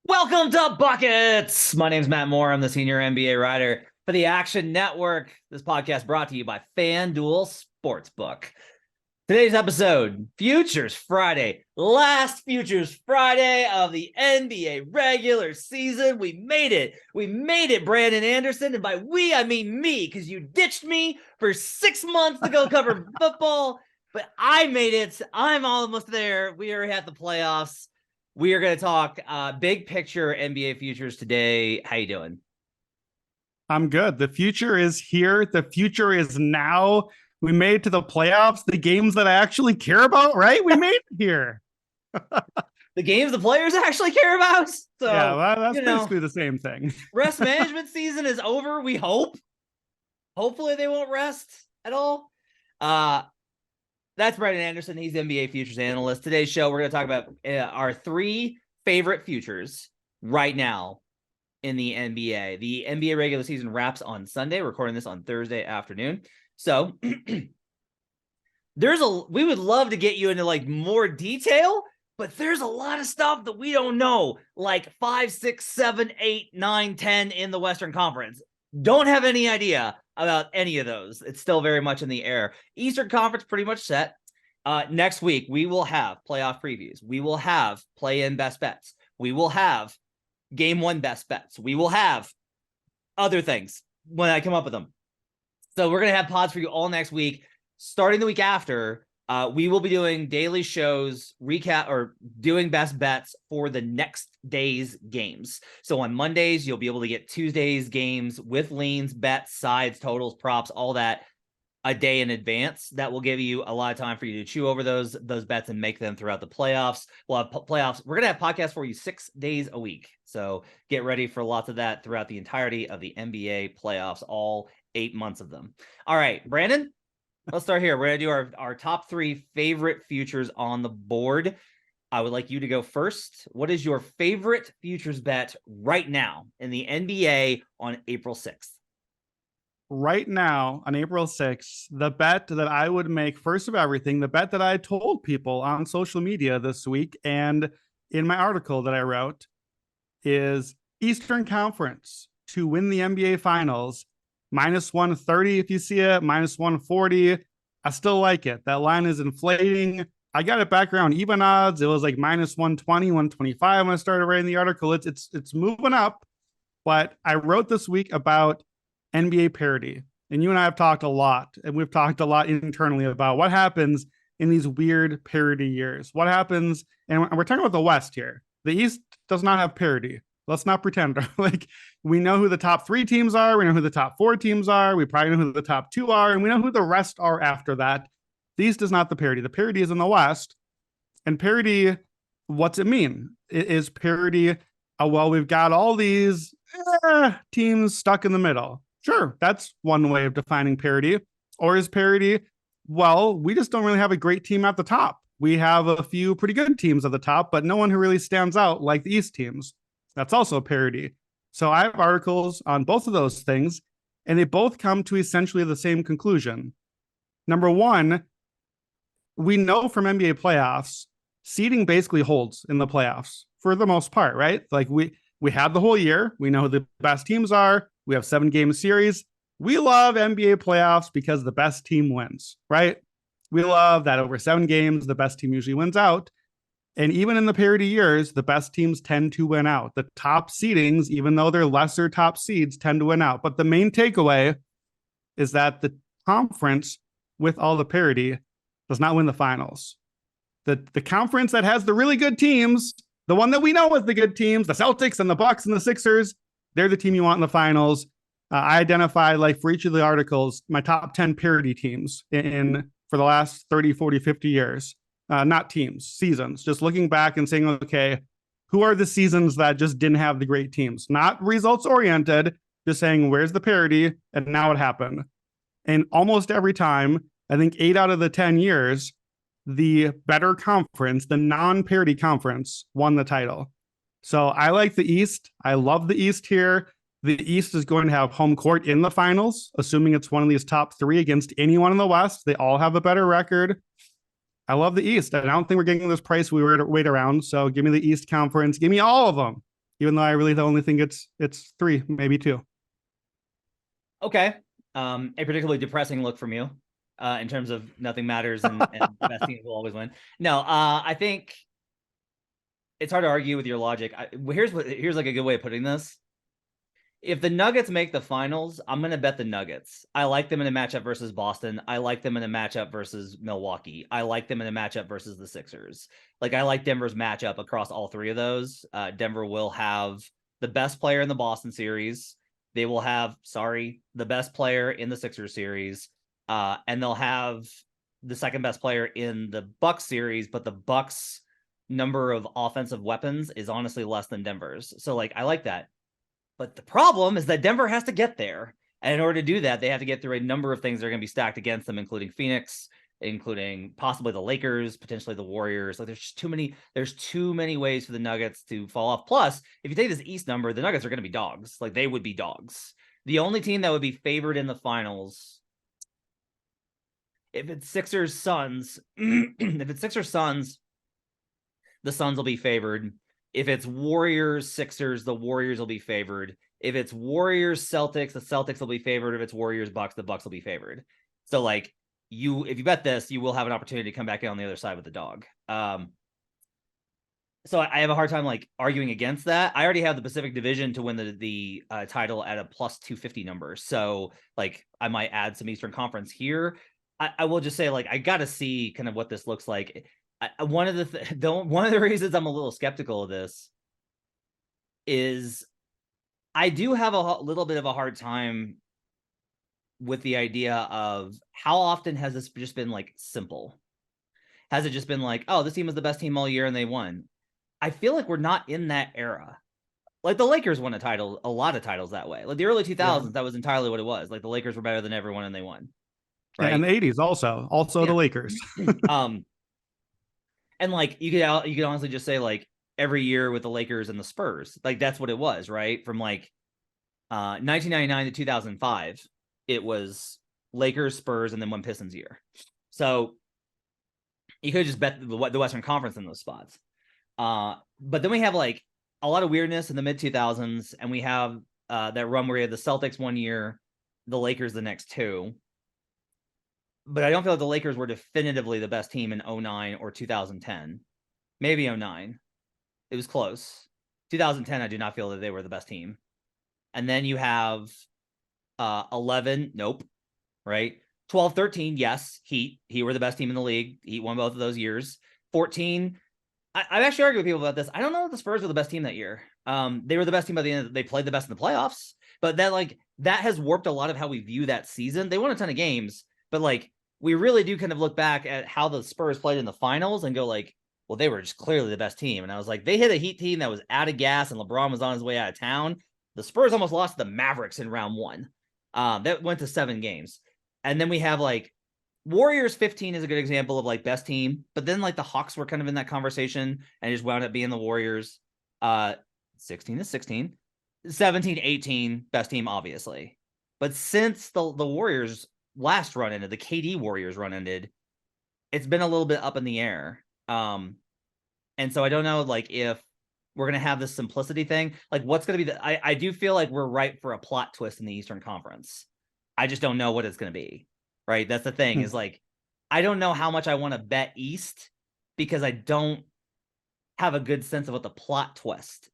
Welcome to Buckets. My name's Matt Moore. I'm the senior NBA writer for the Action Network. This podcast brought to you by FanDuel Sportsbook. Today's episode, Futures Friday, last Futures Friday of the NBA regular season. We made it. We made it, Brandon Anderson. And by we, I mean me, because you ditched me for 6 months to go cover football. But I made it. I'm almost there. We are at the playoffs. We are going to talk big picture NBA futures today. How you doing? I'm good. The future is here. The future is now. We made it to the playoffs, the games that I actually care about, right? We made it here. The games the players actually care about. So yeah, well, that's basically the same thing. Rest management season is over, we hope. Hopefully they won't rest at all. That's Brandon Anderson. He's the NBA futures analyst. Today's show, we're going to talk about our three favorite futures right now in the NBA. The NBA regular season wraps on Sunday. We're recording this on Thursday afternoon. So we would love to get you into like more detail, but there's a lot of stuff that we don't know, like 5, 6, 7, 8, 9, 10 in the Western Conference. Don't have any idea about any of those. It's still very much in the air. Eastern Conference pretty much set. Next week, we will have playoff previews. We will have play-in best bets. We will have game one best bets. We will have other things when I come up with them. So we're going to have pods for you all next week. Starting the week after, we will be doing daily shows, recap, or doing best bets for the next day's games. So on Mondays, you'll be able to get Tuesday's games with leans, bets, sides, totals, props, all that a day in advance. That will give you a lot of time for you to chew over those bets and make them throughout the playoffs. We'll have playoffs. We're going to have podcasts for you 6 days a week. So get ready for lots of that throughout the entirety of the NBA playoffs, all 8 months of them. All right, Brandon, let's start here. We're going to do our top 3 favorite futures on the board. I would like you to go first. What is your favorite futures bet right now in the NBA on April 6th? Right now, on April 6th, the bet that I would make, first of everything, the bet that I told people on social media this week and in my article that I wrote is Eastern Conference to win the NBA Finals. Minus 130 if you see it, minus 140. I still like it. That line is inflating. I got it back around even odds. It was like minus 120, 125 when I started writing the article. It's moving up. But I wrote this week about NBA parity. And you and I have talked a lot, and we've talked a lot internally about what happens in these weird parity years. What happens, and we're talking about the West here. The East does not have parity. Let's not pretend. Like, we know who the top 3 teams are. We know who the top 4 teams are. We probably know who the top 2 are. And we know who the rest are after that. The East is not the parity. The parity is in the West. And parity, what's it mean? Is parity, well, we've got all these teams stuck in the middle. Sure, that's one way of defining parity. Or is parity, well, we just don't really have a great team at the top. We have a few pretty good teams at the top, but no one who really stands out like the East teams. That's also parity. So I have articles on both of those things, and they both come to essentially the same conclusion. Number one, we know from NBA playoffs, seeding basically holds in the playoffs for the most part, right? Like we had the whole year. We know who the best teams are. We have 7-game series. We love NBA playoffs because the best team wins, right? We love that over 7 games, the best team usually wins out. And even in the parity years, the best teams tend to win out. The top seedings, even though they're lesser top seeds, tend to win out. But the main takeaway is that the conference with all the parity does not win the finals. The conference that has the really good teams, the one that we know is the good teams, the Celtics and the Bucks and the Sixers, they're the team you want in the finals. I identified, like, for each of the articles, my top 10 parity teams for the last 30, 40, 50 years. Not teams, seasons. Just looking back and saying, okay, who are the seasons that just didn't have the great teams? Not results oriented, just saying, where's the parity? And now it happened. And almost every time, I think 8 out of the 10 years, the better conference, the non-parity conference, won the title. So I like the East. I love the East here. The East is going to have home court in the finals, assuming it's one of these top 3 against anyone in the West. They all have a better record. I love the East. I don't think we're getting this price we were to wait around. So give me the East Conference. Give me all of them. even though I really only think it's 3, maybe 2. Okay. A particularly depressing look from you, in terms of nothing matters and the best teams will always win. No, I think it's hard to argue with your logic. Here's like a good way of putting this. If the Nuggets make the finals, I'm going to bet the Nuggets. I like them in a matchup versus Boston. I like them in a matchup versus Milwaukee. I like them in a matchup versus the Sixers. Like, I like Denver's matchup across all 3 of those. Denver will have the best player in the Boston series. They will have, the best player in the Sixers series. And they'll have the second best player in the Bucks series, but the Bucks number of offensive weapons is honestly less than Denver's. So, like, I like that. But the problem is that Denver has to get there. And in order to do that, they have to get through a number of things that are going to be stacked against them, including Phoenix, including possibly the Lakers, potentially the Warriors. Like, there's too many ways for the Nuggets to fall off. Plus, if you take this East number, the Nuggets are going to be dogs. Like, they would be dogs. The only team that would be favored in the finals, if it's Sixers Suns, the Suns will be favored. If it's Warriors Sixers, the Warriors will be favored. If it's Warriors Celtics, the Celtics will be favored. If it's Warriors Bucks, the Bucks will be favored. So, like, if you bet this, you will have an opportunity to come back in on the other side with the dog. So I have a hard time like arguing against that. I already have the Pacific Division to win the title at a plus 250 number. So, like, I might add some Eastern Conference here. I will just say, like, I got to see kind of what this looks like. One of the reasons I'm a little skeptical of this is I do have a little bit of a hard time with the idea of how often has this just been like simple? Has it just been like, oh, this team was the best team all year and they won? I feel like we're not in that era. Like, the Lakers won a lot of titles that way. Like, the early 2000s, that was entirely what it was. Like, the Lakers were better than everyone and they won. Right? And the 80s also the Lakers. And like, you could honestly just say, like, every year with the Lakers and the Spurs, like, that's what it was, right? From like 1999 to 2005, it was Lakers, Spurs, and then one Pistons year. So you could just bet the Western Conference in those spots. But then we have like a lot of weirdness in the mid 2000s, and we have that run where we had the Celtics one year, the Lakers the next 2. But I don't feel like the Lakers were definitively the best team in 2009 or 2010. Maybe 2009. It was close. 2010, I do not feel that they were the best team. And then you have 11, nope, right? 12, 13, yes, Heat were the best team in the league. Heat won both of those years. 14, I've actually argued with people about this. I don't know if the Spurs were the best team that year. They were the best team by the end. They played the best in the playoffs. But that has warped a lot of how we view that season. They won a ton of games, but like, we really do kind of look back at how the Spurs played in the finals and go like, well, they were just clearly the best team. And I was like, they hit a Heat team that was out of gas and LeBron was on his way out of town. The Spurs almost lost to the Mavericks in round 1. That went to 7 games. And then we have like Warriors 15 is a good example of like best team, but then like the Hawks were kind of in that conversation and just wound up being the Warriors. 16 is 16, 17, 18, best team, obviously. But since the Warriors last run ended, the KD Warriors run ended, it's been a little bit up in the air. And so I don't know, like, if we're going to have this simplicity thing, like what's going to be I do feel like we're ripe for a plot twist in the Eastern Conference. I just don't know what it's going to be, right? That's the thing is like, I don't know how much I want to bet East because I don't have a good sense of what the plot twist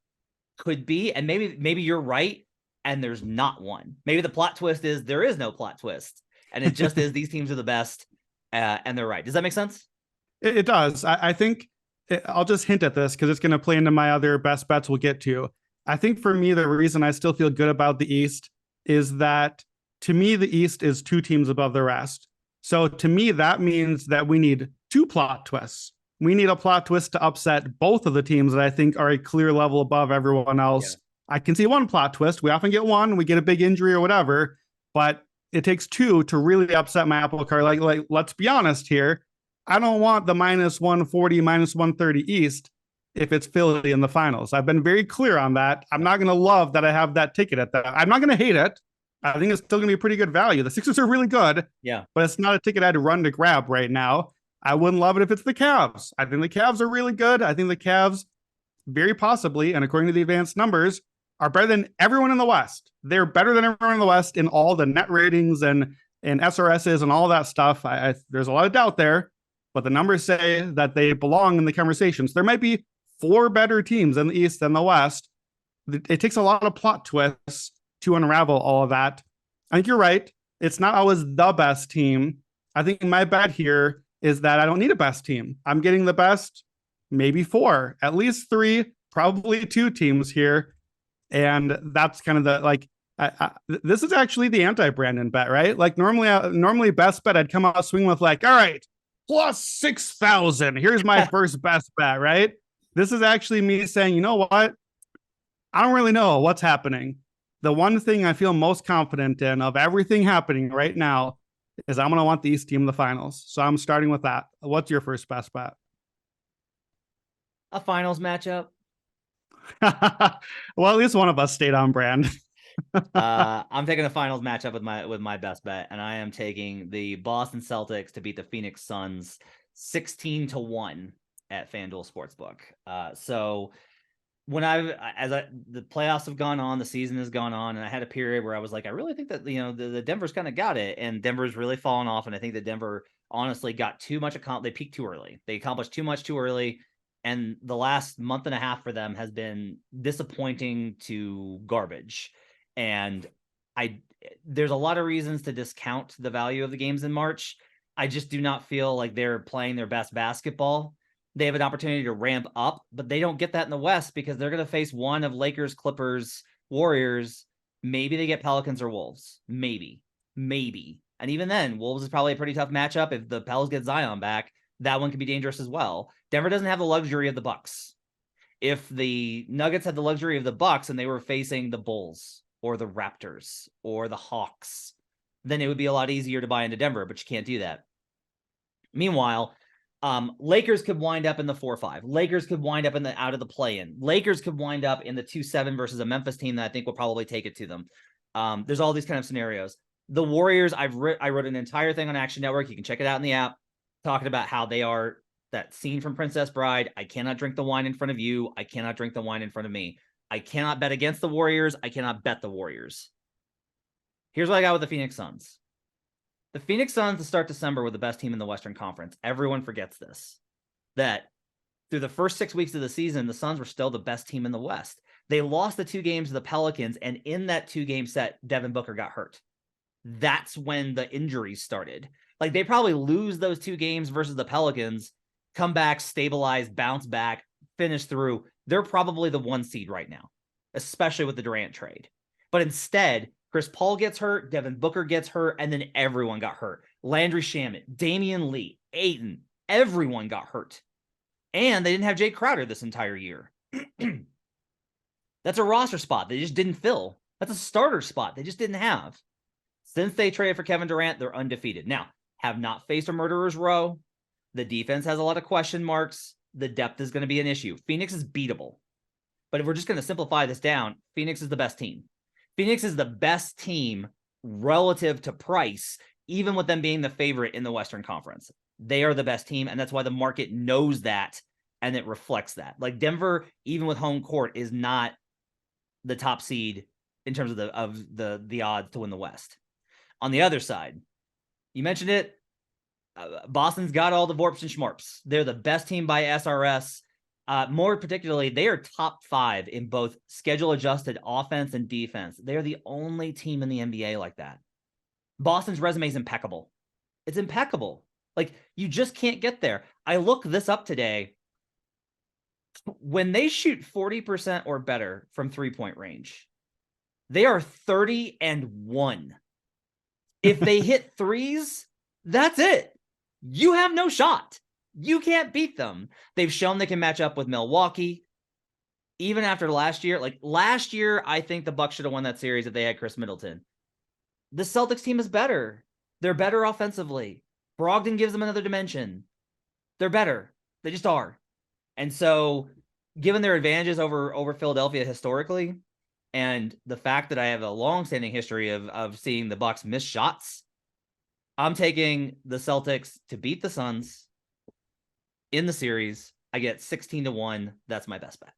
could be. And maybe you're right and there's not one. Maybe the plot twist is there is no plot twist. And it just is these teams are the best, and they're right. Does that make sense? It does. I think I'll just hint at this because it's going to play into my other best bets we'll get to. I think for me, the reason I still feel good about the East is that, to me, the East is 2 teams above the rest. So to me, that means that we need 2 plot twists. We need a plot twist to upset both of the teams that I think are a clear level above everyone else. Yeah. I can see 1 plot twist. We often get 1, we get a big injury or whatever, but it takes 2 to really upset my apple cart. Like, let's be honest here. I don't want the minus 140, minus 130 East if it's Philly in the finals. I've been very clear on that. I'm not going to love that I have that ticket at that. I'm not going to hate it. I think it's still going to be a pretty good value. The Sixers are really good, but it's not a ticket I'd run to grab right now. I wouldn't love it if it's the Cavs. I think the Cavs are really good. I think the Cavs very possibly, and according to the advanced numbers, are better than everyone in the West. They're better than everyone in the West in all the net ratings and SRSs and all that stuff. There's a lot of doubt there, but the numbers say that they belong in the conversations. There might be 4 better teams in the East than the West. It takes a lot of plot twists to unravel all of that. I think you're right. It's not always the best team. I think my bet here is that I don't need a best team. I'm getting the best, maybe 4, at least 3, probably 2 teams here. And that's kind of the, like, this is actually the anti-Brandon bet, right? Like normally best bet, I'd come out swinging with like, all right, plus 6,000. Here's my first best bet, right? This is actually me saying, you know what? I don't really know what's happening. The one thing I feel most confident in of everything happening right now is I'm going to want the East team in the finals. So I'm starting with that. What's your first best bet? A finals matchup. Well, at least one of us stayed on brand. I'm taking a finals matchup with my best bet, and I am taking the Boston Celtics to beat the Phoenix Suns 16-1 at FanDuel Sportsbook. So when the playoffs have gone on, the season has gone on, and I had a period where I was like, I really think that the Denver's kind of got it, and Denver's really fallen off, and I think that Denver honestly got too much. They peaked too early. They accomplished too much too early. And the last month and a half for them has been disappointing to garbage. And there's a lot of reasons to discount the value of the games in March. I just do not feel like they're playing their best basketball. They have an opportunity to ramp up, but they don't get that in the West because they're going to face one of Lakers, Clippers, Warriors. Maybe they get Pelicans or Wolves. Maybe. And even then, Wolves is probably a pretty tough matchup. If the Pels get Zion back, that one could be dangerous as well. Denver doesn't have the luxury of the Bucks. If the Nuggets had the luxury of the Bucks and they were facing the Bulls or the Raptors or the Hawks, then it would be a lot easier to buy into Denver, but you can't do that. Meanwhile, Lakers could wind up in the 4-5. Lakers could wind up out of the play-in. Lakers could wind up in the 2-7 versus a Memphis team that I think will probably take it to them. There's all these kind of scenarios. The Warriors, I wrote an entire thing on Action Network. You can check it out in the app, talking about how they are that scene from Princess Bride. I cannot drink the wine in front of you. I cannot drink the wine in front of me. I cannot bet against the Warriors. I cannot bet the Warriors. Here's what I got with the Phoenix Suns. The Phoenix Suns to start December were the best team in the Western Conference. Everyone forgets this. That through the first 6 weeks of the season, the Suns were still the best team in the West. They lost the 2 games to the Pelicans, and in that 2-game set, Devin Booker got hurt. That's when the injuries started. Like, they probably lose those 2 games versus the Pelicans, come back, stabilize, bounce back, finish through. They're probably the 1 seed right now, especially with the Durant trade. But instead, Chris Paul gets hurt, Devin Booker gets hurt, and then everyone got hurt. Landry Shamet, Damian Lee, Ayton, everyone got hurt. And they didn't have Jay Crowder this entire year. That's a roster spot they just didn't fill. That's a starter spot they just didn't have. Since they traded for Kevin Durant, they're undefeated. Now, have not faced a murderer's row. The defense has a lot of question marks. The depth is going to be an issue. Phoenix is beatable. But if we're just going to simplify this down, Phoenix is the best team. Phoenix is the best team relative to price, even with them being the favorite in the Western Conference. They are the best team, and that's why the market knows that, and it reflects that. Like, Denver, even with home court, is not the top seed in terms of the odds to win the West. On the other side, you mentioned it, Boston's got all the Vorps and Schmorps. They're the best team by SRS. More particularly, they are top 5 in both schedule-adjusted offense and defense. They're the only team in the NBA like that. Boston's resume is impeccable. It's impeccable. Like, you just can't get there. I looked this up today. When they shoot 40% or better from three-point range, they are 30-1. If they hit threes, that's it. You have no shot. You can't beat them. They've shown they can match up with Milwaukee. Even after last year, I think the Bucks should have won that series if they had Chris Middleton. The Celtics team is better. They're better offensively. Brogdon gives them another dimension. They're better. They just are. And so, given their advantages over Philadelphia historically, and the fact that I have a long-standing history of seeing the Bucks miss shots, I'm taking the Celtics to beat the Suns in the series. I get 16-1. That's my best bet.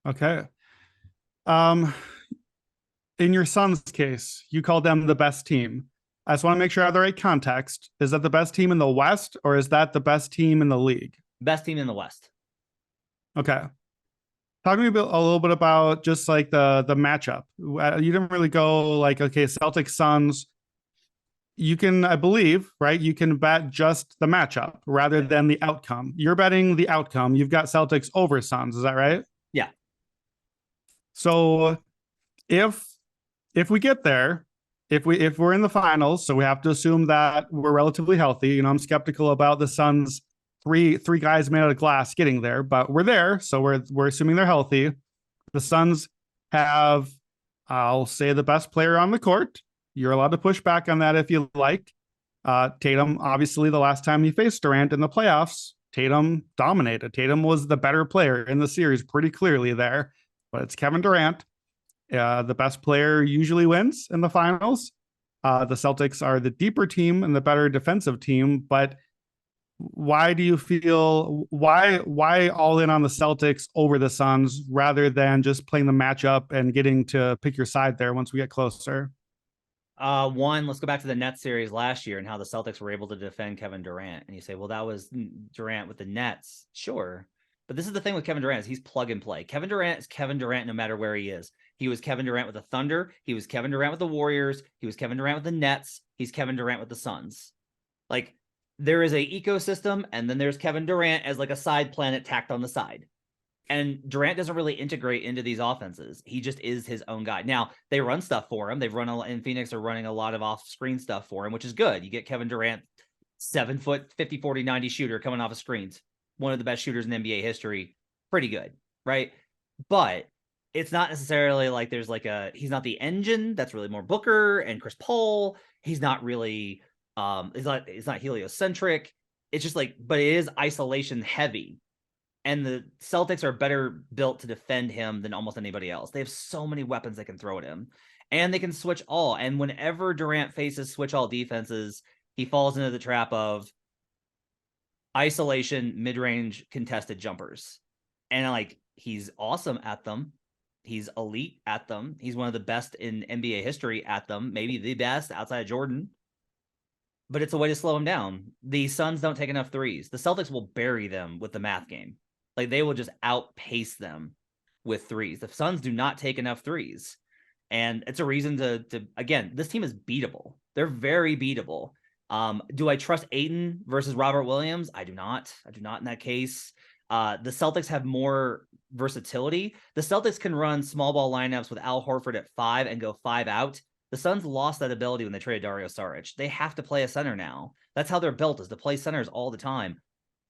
Okay. Um, in your son's case, you called them the best team. I just want to make sure I have the right context. Is that the best team in the West, or is that the best team in the league? Best team in the West. Okay. Talk to me a little bit about just like the matchup. You didn't really go like, okay, Celtics Suns. You can, I believe, right? You can bet just the matchup rather than the outcome. You're betting the outcome. You've got Celtics over Suns. Is that right? Yeah. So if we get there, if we're in the finals, so we have to assume that we're relatively healthy. You know, I'm skeptical about the Suns three guys made out of glass getting there, but we're there, so we're assuming they're healthy. The Suns have, I'll say, the best player on the court. You're allowed to push back on that if you like. Tatum, obviously, the last time he faced Durant in the playoffs, Tatum dominated. Tatum was the better player in the series pretty clearly there, but it's Kevin Durant. The best player usually wins in the finals. The Celtics are the deeper team and the better defensive team, but why do you feel why all in on the Celtics over the Suns rather than just playing the matchup and getting to pick your side there once we get closer? One, let's go back to the Nets series last year and how the Celtics were able to defend Kevin Durant. And you say, well, that was Durant with the Nets. Sure. But this is the thing with Kevin Durant is he's plug and play. Kevin Durant is Kevin Durant no matter where he is. He was Kevin Durant with the Thunder. He was Kevin Durant with the Warriors. He was Kevin Durant with the Nets. He's Kevin Durant with the Suns. Like, there is a ecosystem, and then there's Kevin Durant as like a side planet tacked on the side. And Durant doesn't really integrate into these offenses. He just is his own guy. Now, they run stuff for him. They've run in Phoenix are running a lot of off-screen stuff for him, which is good. You get Kevin Durant, 7 foot, 50, 40, 90 shooter coming off of screens. One of the best shooters in NBA history. Pretty good, right? But it's not necessarily like there's like he's not the engine. That's really more Booker and Chris Paul. He's not really, it's not heliocentric. It's just like, but it is isolation heavy. And the Celtics are better built to defend him than almost anybody else. They have so many weapons they can throw at him. And they can switch all. And whenever Durant faces switch all defenses, he falls into the trap of isolation, mid-range contested jumpers. And like, he's awesome at them. He's elite at them. He's one of the best in NBA history at them. Maybe the best outside of Jordan. But it's a way to slow him down. The Suns don't take enough threes. The Celtics will bury them with the math game. Like, they will just outpace them with threes. The Suns do not take enough threes. And it's a reason to again, this team is beatable. They're very beatable. Do I trust Ayton versus Robert Williams? I do not. I do not in that case. The Celtics have more versatility. The Celtics can run small ball lineups with Al Horford at 5 and go 5 out. The Suns lost that ability when they traded Dario Saric. They have to play a center now. That's how they're built, is to play centers all the time.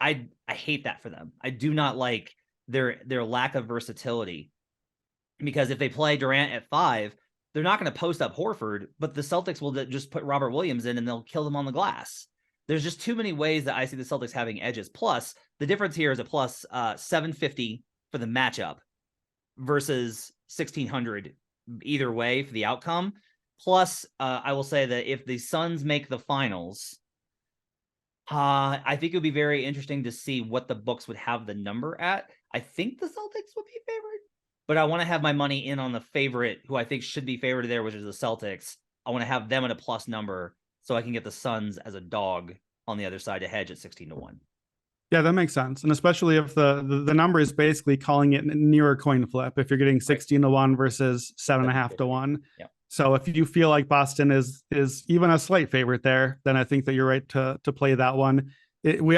I hate that for them. I do not like their lack of versatility, because if they play Durant at 5, they're not going to post up Horford, but the Celtics will just put Robert Williams in and they'll kill them on the glass. There's just too many ways that I see the Celtics having edges. Plus, the difference here is a plus 750 for the matchup versus 1600 either way for the outcome. Plus, I will say that if the Suns make the finals, I think it would be very interesting to see what the books would have the number at. I think the Celtics would be favored, but I want to have my money in on the favorite, who I think should be favored there, which is the Celtics. I want to have them at a plus number so I can get the Suns as a dog on the other side to hedge at 16-1. Yeah, that makes sense. And especially if the number is basically calling it near a coin flip, if you're getting 16-1 versus 7.5-1. Yeah. So if you feel like Boston is even a slight favorite there, then I think that you're right to play that one. We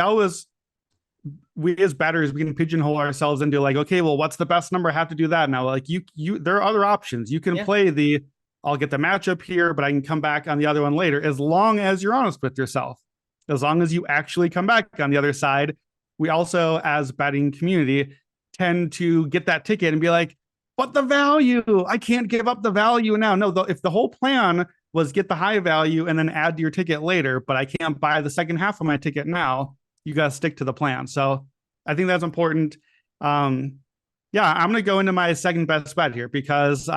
as batters, we can pigeonhole ourselves into like, okay, well, what's the best number? I have to do that now. Like you there are other options. You can play I'll get the matchup here, but I can come back on the other one later, as long as you're honest with yourself. As long as you actually come back on the other side. We also, as betting community, tend to get that ticket and be like, but the value, I can't give up the value now. No, if the whole plan was get the high value and then add to your ticket later, but I can't buy the second half of my ticket now, you got to stick to the plan. So I think that's important. I'm going to go into my second best bet here because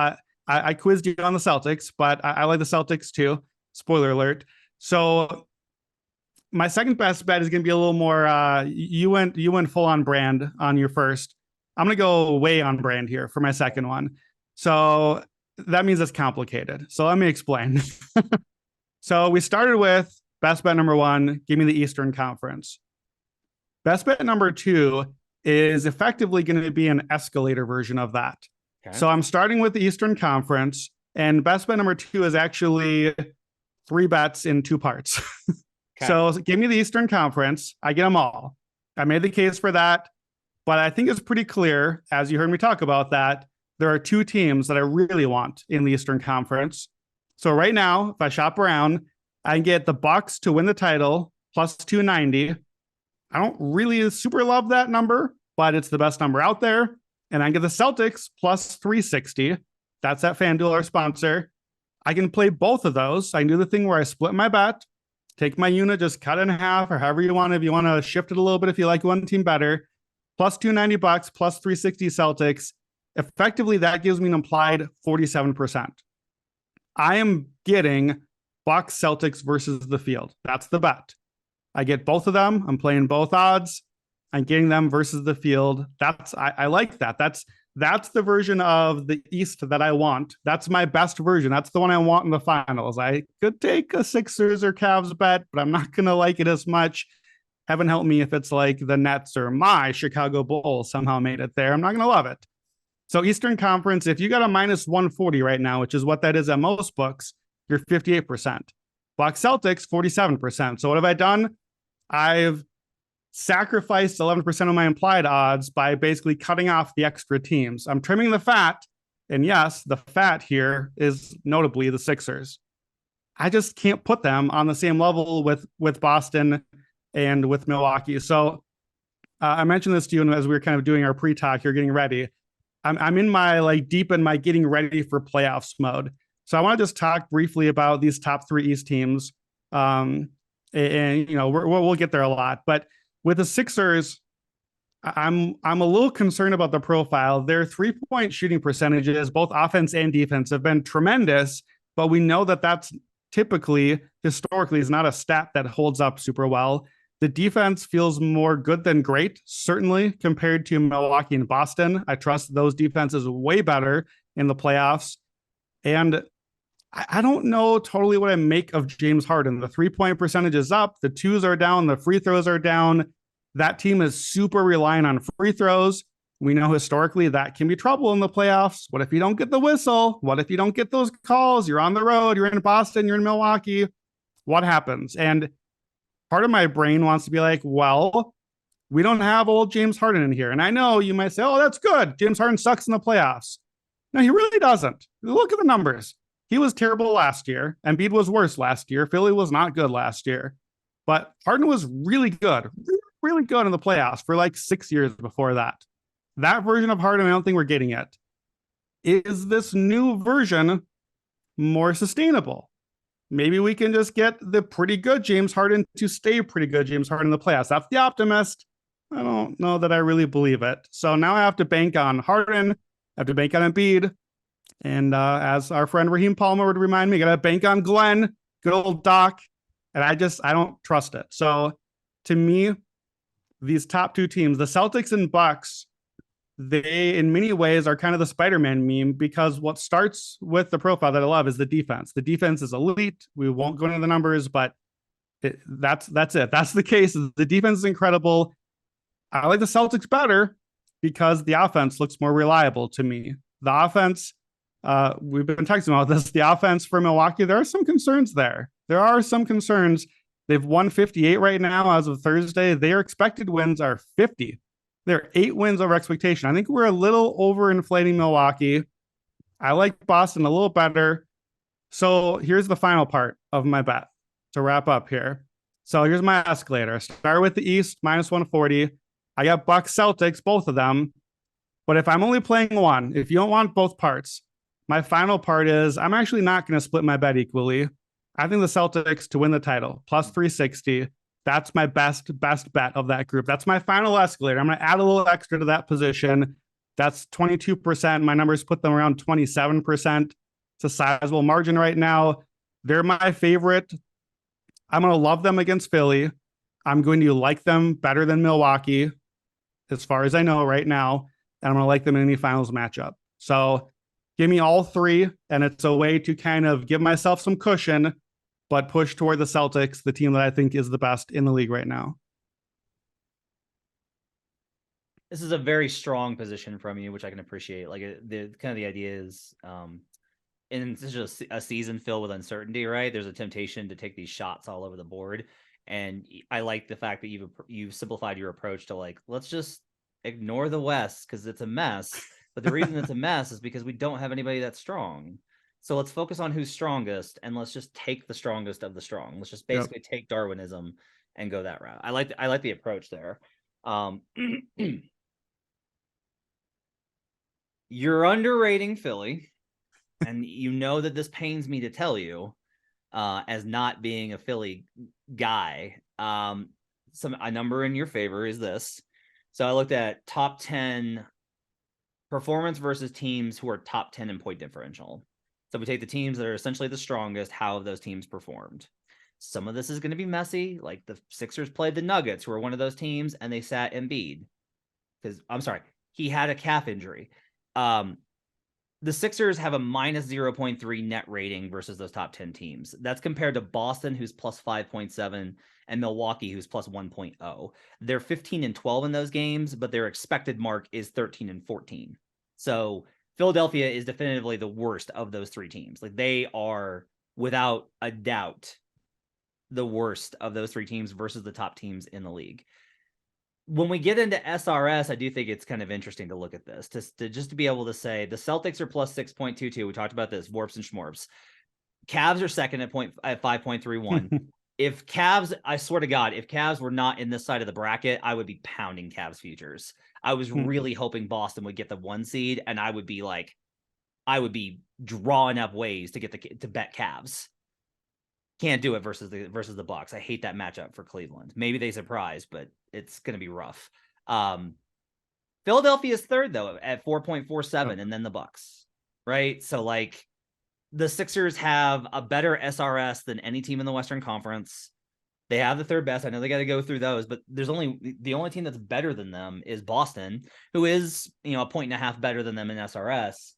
I quizzed you on the Celtics, but I like the Celtics too. Spoiler alert. So my second best bet is going to be a little more, you went full on brand on your first. I'm going to go way on brand here for my second one. So that means it's complicated. So let me explain. So we started with best bet number one, give me the Eastern Conference. Best bet number two is effectively going to be an escalator version of that. Okay. So I'm starting with the Eastern Conference, and best bet number two is actually 3 bets in 2 parts. Okay. So give me the Eastern Conference. I get them all. I made the case for that, but I think it's pretty clear, as you heard me talk about that, there are 2 teams that I really want in the Eastern Conference. So right now, if I shop around, I can get the Bucks to win the title plus 290. I don't really super love that number, but it's the best number out there. And I get the Celtics plus 360. That's at FanDuel, our sponsor. I can play both of those. I can do the thing where I split my bet, take my unit, just cut it in half, or however you want. If you want to shift it a little bit, if you like one team better, plus 290 bucks, plus 360 Celtics. Effectively, that gives me an implied 47%. I am getting Bucks Celtics versus the field. That's the bet. I get both of them. I'm playing both odds. I'm getting them versus the field. I like that. That's the version of the East that I want. That's my best version. That's the one I want in the finals. I could take a Sixers or Cavs bet, but I'm not going to like it as much. Heaven help me if it's like the Nets or my Chicago Bulls somehow made it there. I'm not going to love it. So Eastern Conference, if you got a minus 140 right now, which is what that is at most books, you're 58%. Bucks Celtics, 47%. So what have I done? I've sacrificed 11% of my implied odds by basically cutting off the extra teams. I'm trimming the fat. And yes, the fat here is notably the Sixers. I just can't put them on the same level with Boston and with Milwaukee. So I mentioned this to you as we were kind of doing our pre-talk here, getting ready. I'm in my deep in my getting ready for playoffs mode. So I want to just talk briefly about these top 3 East teams. And we'll get there a lot, but with the Sixers, I'm a little concerned about the profile. Their 3-point shooting percentages, both offense and defense, have been tremendous, but we know that that's typically, historically, is not a stat that holds up super well. The defense feels more good than great, certainly compared to Milwaukee and Boston. I trust those defenses way better in the playoffs. And I don't know totally what I make of James Harden. The 3-point percentage is up. The 2s are down. The free throws are down. That team is super reliant on free throws. We know historically that can be trouble in the playoffs. What if you don't get the whistle? What if you don't get those calls? You're on the road. You're in Boston. You're in Milwaukee. What happens? And part of my brain wants to be like, well, we don't have old James Harden in here. And I know you might say, oh, that's good. James Harden sucks in the playoffs. No, he really doesn't. Look at the numbers. He was terrible last year. Embiid was worse last year. Philly was not good last year. But Harden was really good, really good in the playoffs for 6 years before that. That version of Harden, I don't think we're getting yet. Is this new version more sustainable? Maybe we can just get the pretty good James Harden to stay pretty good James Harden in the playoffs. That's the optimist. I don't know that I really believe it. So now I have to bank on Harden. I have to bank on Embiid. And as our friend Raheem Palmer would remind me, got to bank on Glenn, good old Doc. And I don't trust it. So to me, these top 2 teams, the Celtics and Bucks, they in many ways are kind of the Spider-Man meme, because what starts with the profile that I love is the defense. The defense is elite. We won't go into the numbers, but that's it. That's the case. The defense is incredible. I like the Celtics better because the offense looks more reliable to me. The offense, we've been talking about this, the offense for Milwaukee, there are some concerns there. There are some concerns. They've won 58 right now as of Thursday. Their expected wins are 50. They're 8 wins over expectation. I think we're a little overinflating Milwaukee. I like Boston a little better. So here's the final part of my bet to wrap up here. So here's my escalator. Start with the East, minus 140. I got Bucks Celtics, both of them. But if I'm only playing one, if you don't want both parts, my final part is I'm actually not going to split my bet equally. I think the Celtics to win the title, plus 360. That's my best bet of that group. That's my final escalator. I'm going to add a little extra to that position. That's 22%. My numbers put them around 27%. It's a sizable margin right now. They're my favorite. I'm going to love them against Philly. I'm going to like them better than Milwaukee, as far as I know right now. and I'm going to like them in any finals matchup. So give me all three, and it's a way to kind of give myself some cushion, but push toward the Celtics, the team that I think is the best in the league right now. This is a very strong position from you, which I can appreciate. Like the kind of the idea is, in such a season filled with uncertainty, right? There's a temptation to take these shots all over the board, and I like the fact that you've simplified your approach to like, let's just ignore the West because it's a mess. But the reason it's a mess is because we don't have anybody that's strong. So let's focus on who's strongest, and let's just take the strongest of the strong. Let's just basically take Darwinism and go that route. I like the approach there. You're underrating Philly, and you know that this pains me to tell you, as not being a Philly guy. A number in your favor is this. So I looked at top 10 performance versus teams who are top 10 in point differential. So we take the teams that are essentially the strongest, how have those teams performed? Some of this is going to be messy. Like the Sixers played the Nuggets, who are one of those teams, and they sat Embiid. Because I'm sorry, he had a calf injury. The Sixers have a minus 0.3 net rating versus those top 10 teams. That's compared to Boston, who's plus 5.7, and Milwaukee, who's plus 1.0. They're 15-12 in those games, but their expected mark is 13-14. So Philadelphia is definitively the worst of those three teams. Like they are, without a doubt, the worst of those three teams versus the top teams in the league. When we get into SRS, I do think it's kind of interesting to look at this, to be able to say the Celtics are plus 6.22. We talked about this, Warps and Schmorps. Cavs are second at 5.31. If Cavs, I swear to God, if Cavs were not in this side of the bracket, I would be pounding Cavs futures. I was really hoping Boston would get the 1 seed, and I would be drawing up ways to get to bet Cavs. Can't do it versus the Bucks. I hate that matchup for Cleveland. Maybe they surprise, but it's going to be rough. Philadelphia is third though at 4.47, and then the Bucks, right? So like the Sixers have a better SRS than any team in the Western Conference. They have the third best. I know they got to go through those, but the only team that's better than them is Boston, who is, a 1.5 better than them in SRS.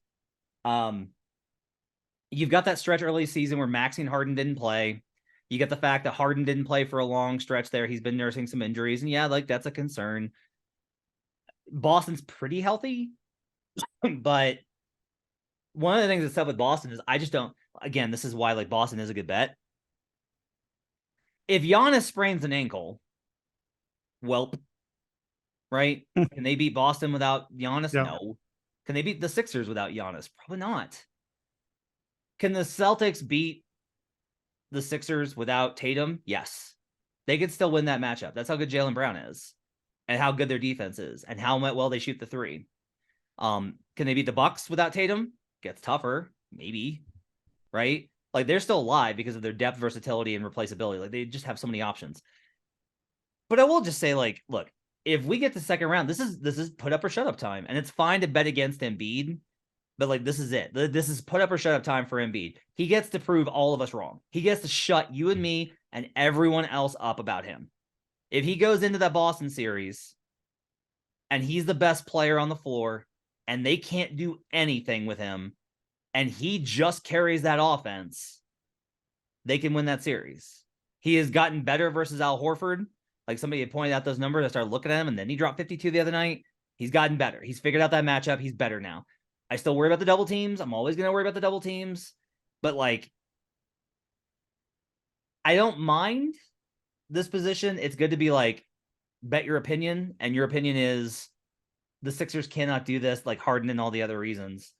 You've got that stretch early season where Maxey and Harden didn't play. You get the fact that Harden didn't play for a long stretch there. He's been nursing some injuries, and yeah, like that's a concern. Boston's pretty healthy, but one of the things that's up with Boston is I just don't. Again, this is why like Boston is a good bet. If Giannis sprains an ankle, welp, right? Can they beat Boston without Giannis? Yeah. No. Can they beat the Sixers without Giannis? Probably not. Can the Celtics beat the Sixers without Tatum? Yes. They could still win that matchup. That's how good Jaylen Brown is, and how good their defense is, and how well they shoot the three. Can they beat the Bucks without Tatum? Gets tougher, maybe, right? Like they're still alive because of their depth, versatility, and replaceability. Like they just have so many options. But I will just say, like, look, if we get to second round, this is put up or shut up time, and it's fine to bet against Embiid. But like, this is it. This is put up or shut up time for Embiid. He gets to prove all of us wrong. He gets to shut you and me and everyone else up about him. If he goes into that Boston series and he's the best player on the floor and they can't do anything with him and he just carries that offense, they can win that series. He has gotten better versus Al Horford. Like somebody had pointed out those numbers. I started looking at him, and then he dropped 52 the other night. He's gotten better. He's figured out that matchup. He's better now. I still worry about the double teams. I'm always going to worry about the double teams. But, like, I don't mind this position. It's good to be, like, bet your opinion. And your opinion is the Sixers cannot do this, like Harden and all the other reasons.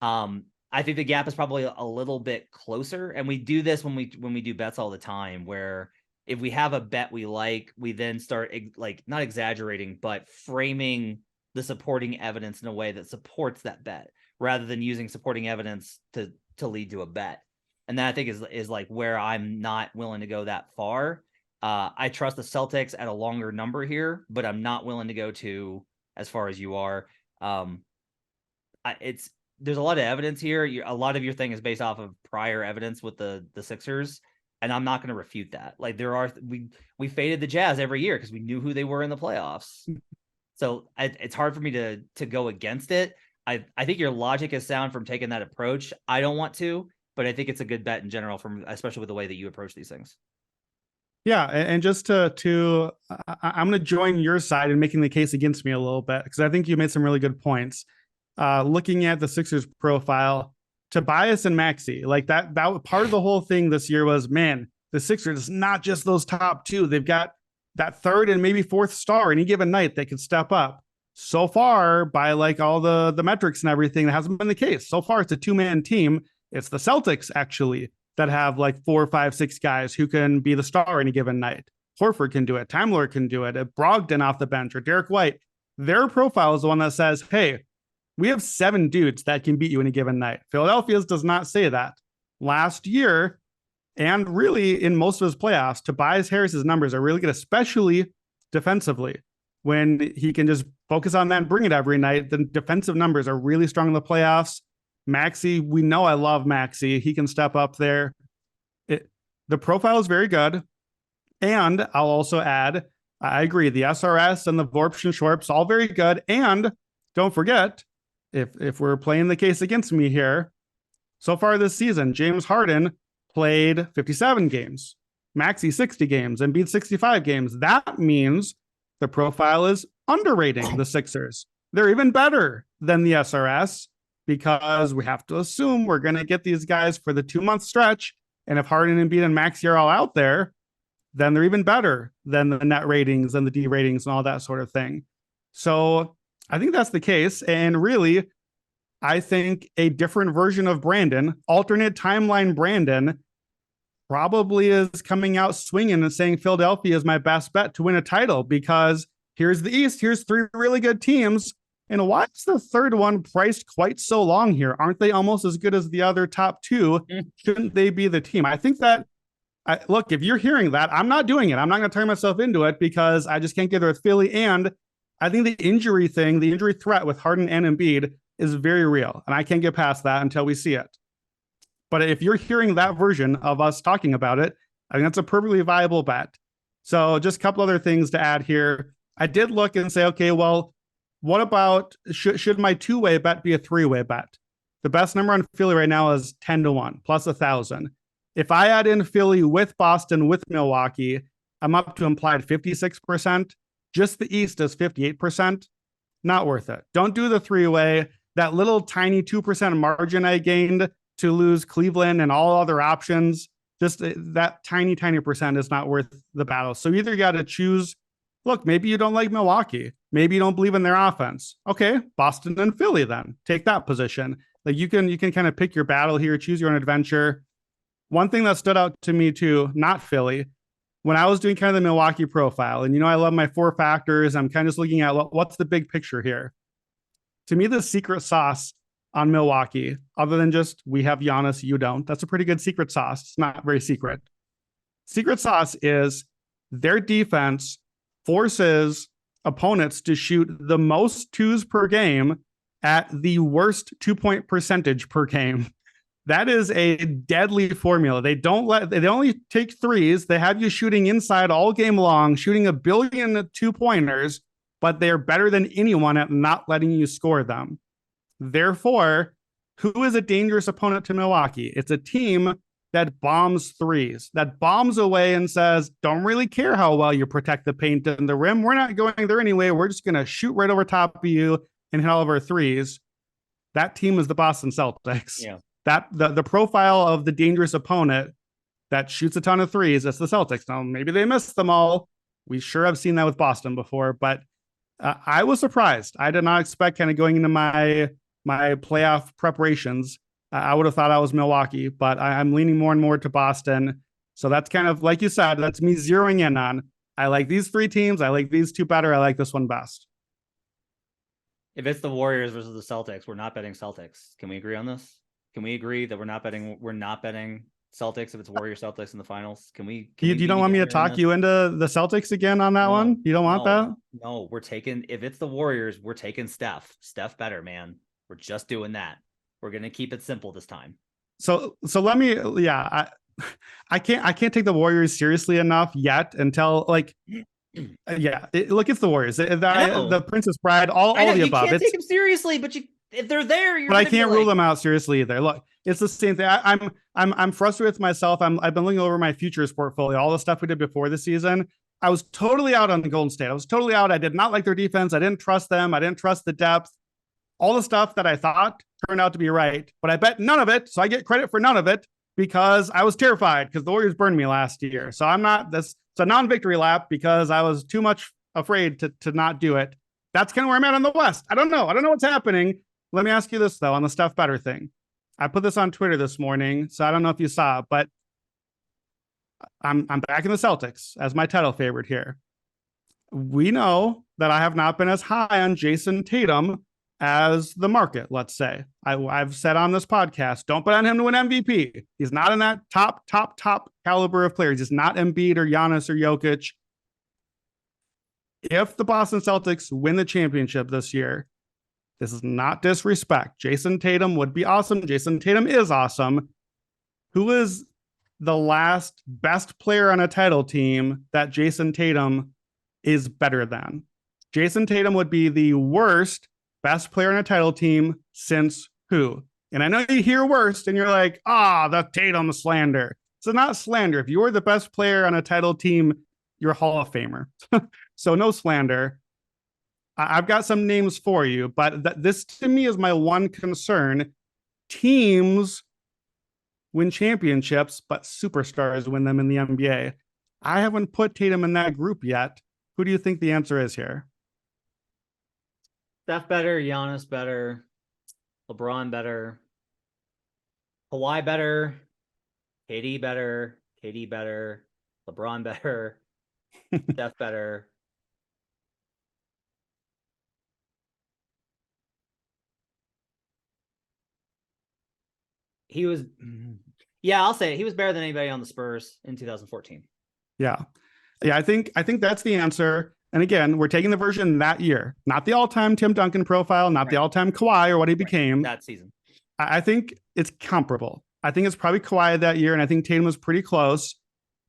I think the gap is probably a little bit closer. And we do this when we do bets all the time, where if we have a bet we like, we then start, like, not exaggerating, but framing the supporting evidence in a way that supports that bet rather than using supporting evidence to lead to a bet. And that I think is like where I'm not willing to go that far. I trust the Celtics at a longer number here, but I'm not willing to go to as far as you are. There's a lot of evidence here. A lot of your thing is based off of prior evidence with the Sixers, and I'm not going to refute that. Like we faded the Jazz every year because we knew who they were in the playoffs. So it's hard for me to go against it. I think your logic is sound from taking that approach. I don't want to, but I think it's a good bet in general, from especially with the way that you approach these things. Yeah, and just to I'm going to join your side in making the case against me a little bit, because I think you made some really good points. Looking at the Sixers profile, Tobias and Maxey, like that part of the whole thing this year was, man, the Sixers, not just those top two, they've got that third and maybe fourth star any given night that could step up. So far, by like all the metrics and everything, that hasn't been the case. So far, it's a 2-man team. It's the Celtics actually that have like 4, 5, 6 guys who can be the star any given night. Horford can do it. Time Lord can do it. Brogdon off the bench or Derek White. Their profile is the one that says, hey, we have 7 dudes that can beat you in a given night. Philadelphia's does not say that. Last year, and really in most of his playoffs, Tobias Harris's numbers are really good, especially defensively. When he can just focus on that and bring it every night, the defensive numbers are really strong in the playoffs. Maxey, we know I love Maxey. He can step up there. The profile is very good. And I'll also add, I agree, the SRS and the Vorps and Shorps, all very good. And don't forget, if we're playing the case against me here, so far this season, James Harden played 57 games, Maxey 60 games, and beat 65 games. That means the profile is underrating the Sixers. They're even better than the SRS, because we have to assume we're going to get these guys for the 2-month stretch. And if Harden and Embiid and Maxey are all out there, then they're even better than the net ratings and the D ratings and all that sort of thing. So I think that's the case. And really, I think a different version of Brandon, alternate timeline Brandon, probably is coming out swinging and saying Philadelphia is my best bet to win a title, because here's the East, here's 3 really good teams. And why is the third one priced quite so long here? Aren't they almost as good as the other top 2? Shouldn't they be the team? I think that, look, if you're hearing that, I'm not doing it. I'm not going to turn myself into it, because I just can't get there with Philly. And I think the injury thing, the injury threat with Harden and Embiid is very real. And I can't get past that until we see it. But if you're hearing that version of us talking about it, I think that's a perfectly viable bet. So just a couple other things to add here. I did look and say, okay, well, what about, should my 2-way bet be a 3-way bet? The best number on Philly right now is 10-1 plus 1,000. If I add in Philly with Boston, with Milwaukee, I'm up to implied 56%. Just the East is 58%. Not worth it. Don't do the 3-way. That little tiny 2% margin I gained to lose Cleveland and all other options, just that tiny percent is not worth the battle. So either you got to choose, look, maybe you don't like Milwaukee. Maybe you don't believe in their offense. Okay, Boston and Philly then. Take that position. Like you can kind of pick your battle here, choose your own adventure. One thing that stood out to me too, not Philly, when I was doing kind of the Milwaukee profile, and I love my 4 factors, I'm kind of just looking at what's the big picture here. To me, the secret sauce on Milwaukee, other than just we have Giannis, you don't, that's a pretty good secret sauce. It's not very secret. Secret sauce is their defense forces opponents to shoot the most 2s per game at the worst 2-point percentage per game. That is a deadly formula. They only take 3s. They have you shooting inside all game long, shooting 1 billion 2-pointers, but they're better than anyone at not letting you score them. Therefore, who is a dangerous opponent to Milwaukee? It's a team that bombs 3s, that bombs away and says, don't really care how well you protect the paint and the rim. We're not going there anyway. We're just going to shoot right over top of you and hit all of our 3s. That team is the Boston Celtics. Yeah. That the profile of the dangerous opponent that shoots a ton of 3s, that's the Celtics. Now, maybe they missed them all. We sure have seen that with Boston before, but I was surprised. I did not expect, kind of going into my playoff preparations, I would have thought I was Milwaukee, but I'm leaning more and more to Boston. So that's kind of, like you said, that's me zeroing in on, I like these 3 teams. I like these 2 better. I like this one best. If it's the Warriors versus the Celtics, we're not betting Celtics. Can we agree on this? Can we agree that we're not betting Celtics if it's Warriors Celtics in the finals? You don't want me to talk you into the Celtics again on that one? You don't want that? No, if it's the Warriors, we're taking Steph. Steph better, man. We're just doing that. We're going to keep it simple this time. So let me, I can't take the Warriors seriously enough yet until, like, Yeah, look, it's the Warriors. I know. The Princess Bride, I know all the you above. can't take them seriously, but if they're there, you're But I gonna be can't rule like, them out seriously either. Look, it's the same thing. I'm frustrated with myself. I've been looking over my futures portfolio, all the stuff we did before the season. I was totally out on the Golden State. I was totally out. I did not like their defense. I didn't trust them. I didn't trust the depth. All the stuff that I thought turned out to be right, but I bet none of it. So I get credit for none of it because I was terrified because the Warriors burned me last year. So I'm not this. It's a non-victory lap because I was too much afraid to not do it. That's kind of where I'm at on the West. I don't know. I don't know what's happening. Let me ask you this though on the Stuff Better thing. I put this on Twitter this morning, so I don't know if you saw it, but I'm back in the Celtics as my title favorite here. We know that I have not been as high on Jason Tatum as the market, let's say. I've said on this podcast, don't bet on him to win MVP. He's not in that top caliber of players. He's not Embiid or Giannis or Jokic. If the Boston Celtics win the championship this year, this is not disrespect. Jason Tatum would be awesome. Jason Tatum is awesome. Who is the last best player on a title team that Jason Tatum is better than? Jason Tatum would be the worst best player on a title team since who? And I know you hear worst and you're like, the Tatum slander. So not slander. If you were the best player on a title team, you're a Hall of Famer. So no slander. I've got some names for you, but this to me is my one concern. Teams win championships, but superstars win them in the NBA. I haven't put Tatum in that group yet. Who do you think the answer is here? Steph better, Giannis better, LeBron better, Kawhi better, KD better, KD better, LeBron better, Steph better. He was, yeah, I'll say it. He was better than anybody on the Spurs in 2014. Yeah. I think that's the answer. And again, we're taking the version that year, not the all-time Tim Duncan profile, not the all-time Kawhi or what he became. That season. I think it's comparable. I think it's probably Kawhi that year, and I think Tatum was pretty close.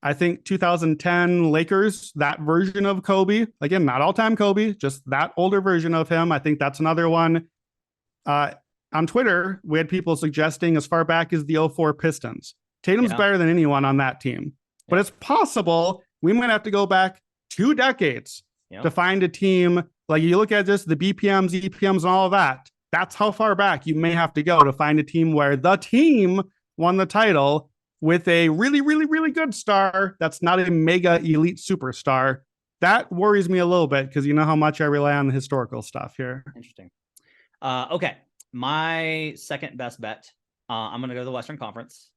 I think 2010 Lakers, that version of Kobe, again, not all-time Kobe, just that older version of him. I think that's another one. On Twitter, we had people suggesting as far back as the 04 Pistons. Tatum's better than anyone on that team. But it's possible we might have to go back 2 decades to find a team. Like you look at just the BPMs, EPMs, and all of that. That's how far back you may have to go to find a team where the team won the title with a really, really, really good star that's not a mega elite superstar. That worries me a little bit because you know how much I rely on the historical stuff here. Interesting. Okay. My second best bet. I'm going to go to the Western Conference.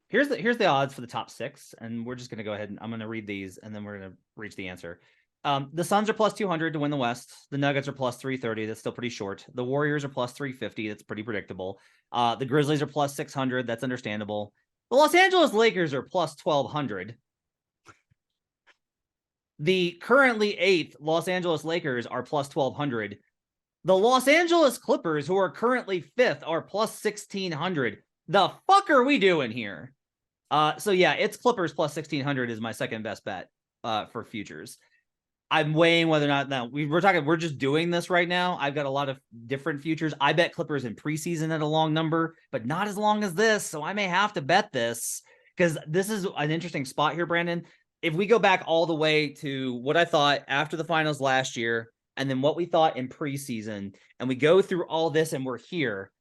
Here's the odds for the top 6, and we're just going to go ahead and I'm going to read these, and then we're going to reach the answer. The Suns are plus 200 to win the West. The Nuggets are plus 330. That's still pretty short. The Warriors are plus 350. That's pretty predictable. The Grizzlies are plus 600. That's understandable. The Los Angeles Lakers are plus 1200. The currently 8th Los Angeles Lakers are plus 1200. The Los Angeles Clippers, who are currently 5th, are plus 1600. The fuck are we doing here? So yeah, it's Clippers plus 1600 is my second best bet for futures. I'm weighing whether or not now we're just doing this right now. I've got a lot of different futures. I bet Clippers in preseason at a long number, but not as long as this. So I may have to bet this because this is an interesting spot here, Brandon. If we go back all the way to what I thought after the finals last year, and then what we thought in preseason, and we go through all this and we're here,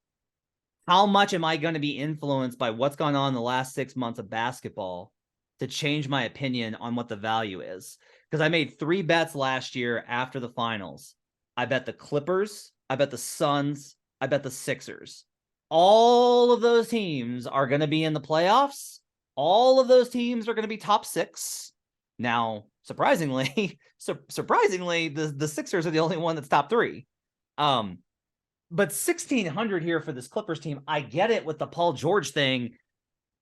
how much am I going to be influenced by what's gone on in the last 6 months of basketball to change my opinion on what the value is? Because I made 3 bets last year after the finals. I bet the Clippers, I bet the Suns, I bet the Sixers. All of those teams are going to be in the playoffs. All of those teams are going to be top 6. Now, surprisingly, the Sixers are the only one that's top 3. But 1600 here for this Clippers team. I get it with the Paul George thing.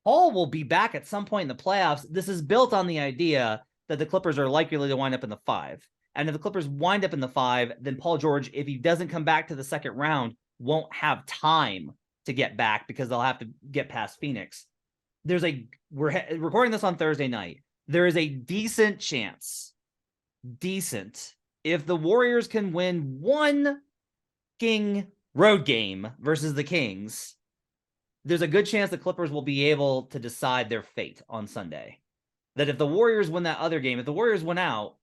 Paul will be back at some point in the playoffs. This is built on the idea that the Clippers are likely to wind up in the 5. And if the Clippers wind up in the 5, then Paul George, if he doesn't come back to the second round, won't have time to get back because they'll have to get past Phoenix. We're recording this on Thursday night. There is a decent chance decent. If the Warriors can win one King road game versus the Kings, there's a good chance the Clippers will be able to decide their fate on Sunday. That if the Warriors win that other game, if the Warriors win out,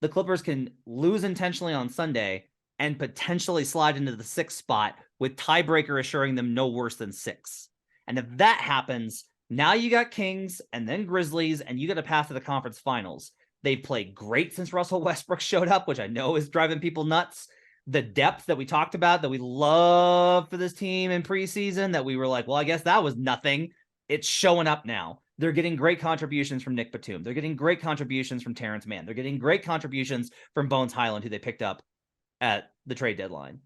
the Clippers can lose intentionally on Sunday and potentially slide into the 6th spot with tiebreaker assuring them no worse than 6. And if that happens, now you got Kings and then Grizzlies, and you got a path to the conference finals. They've played great since Russell Westbrook showed up, which I know is driving people nuts. The depth that we talked about, that we love for this team in preseason, that we were like, well, I guess that was nothing. It's showing up now. They're getting great contributions from Nick Batum. They're getting great contributions from Terrence Mann. They're getting great contributions from Bones Highland, who they picked up at the trade deadline.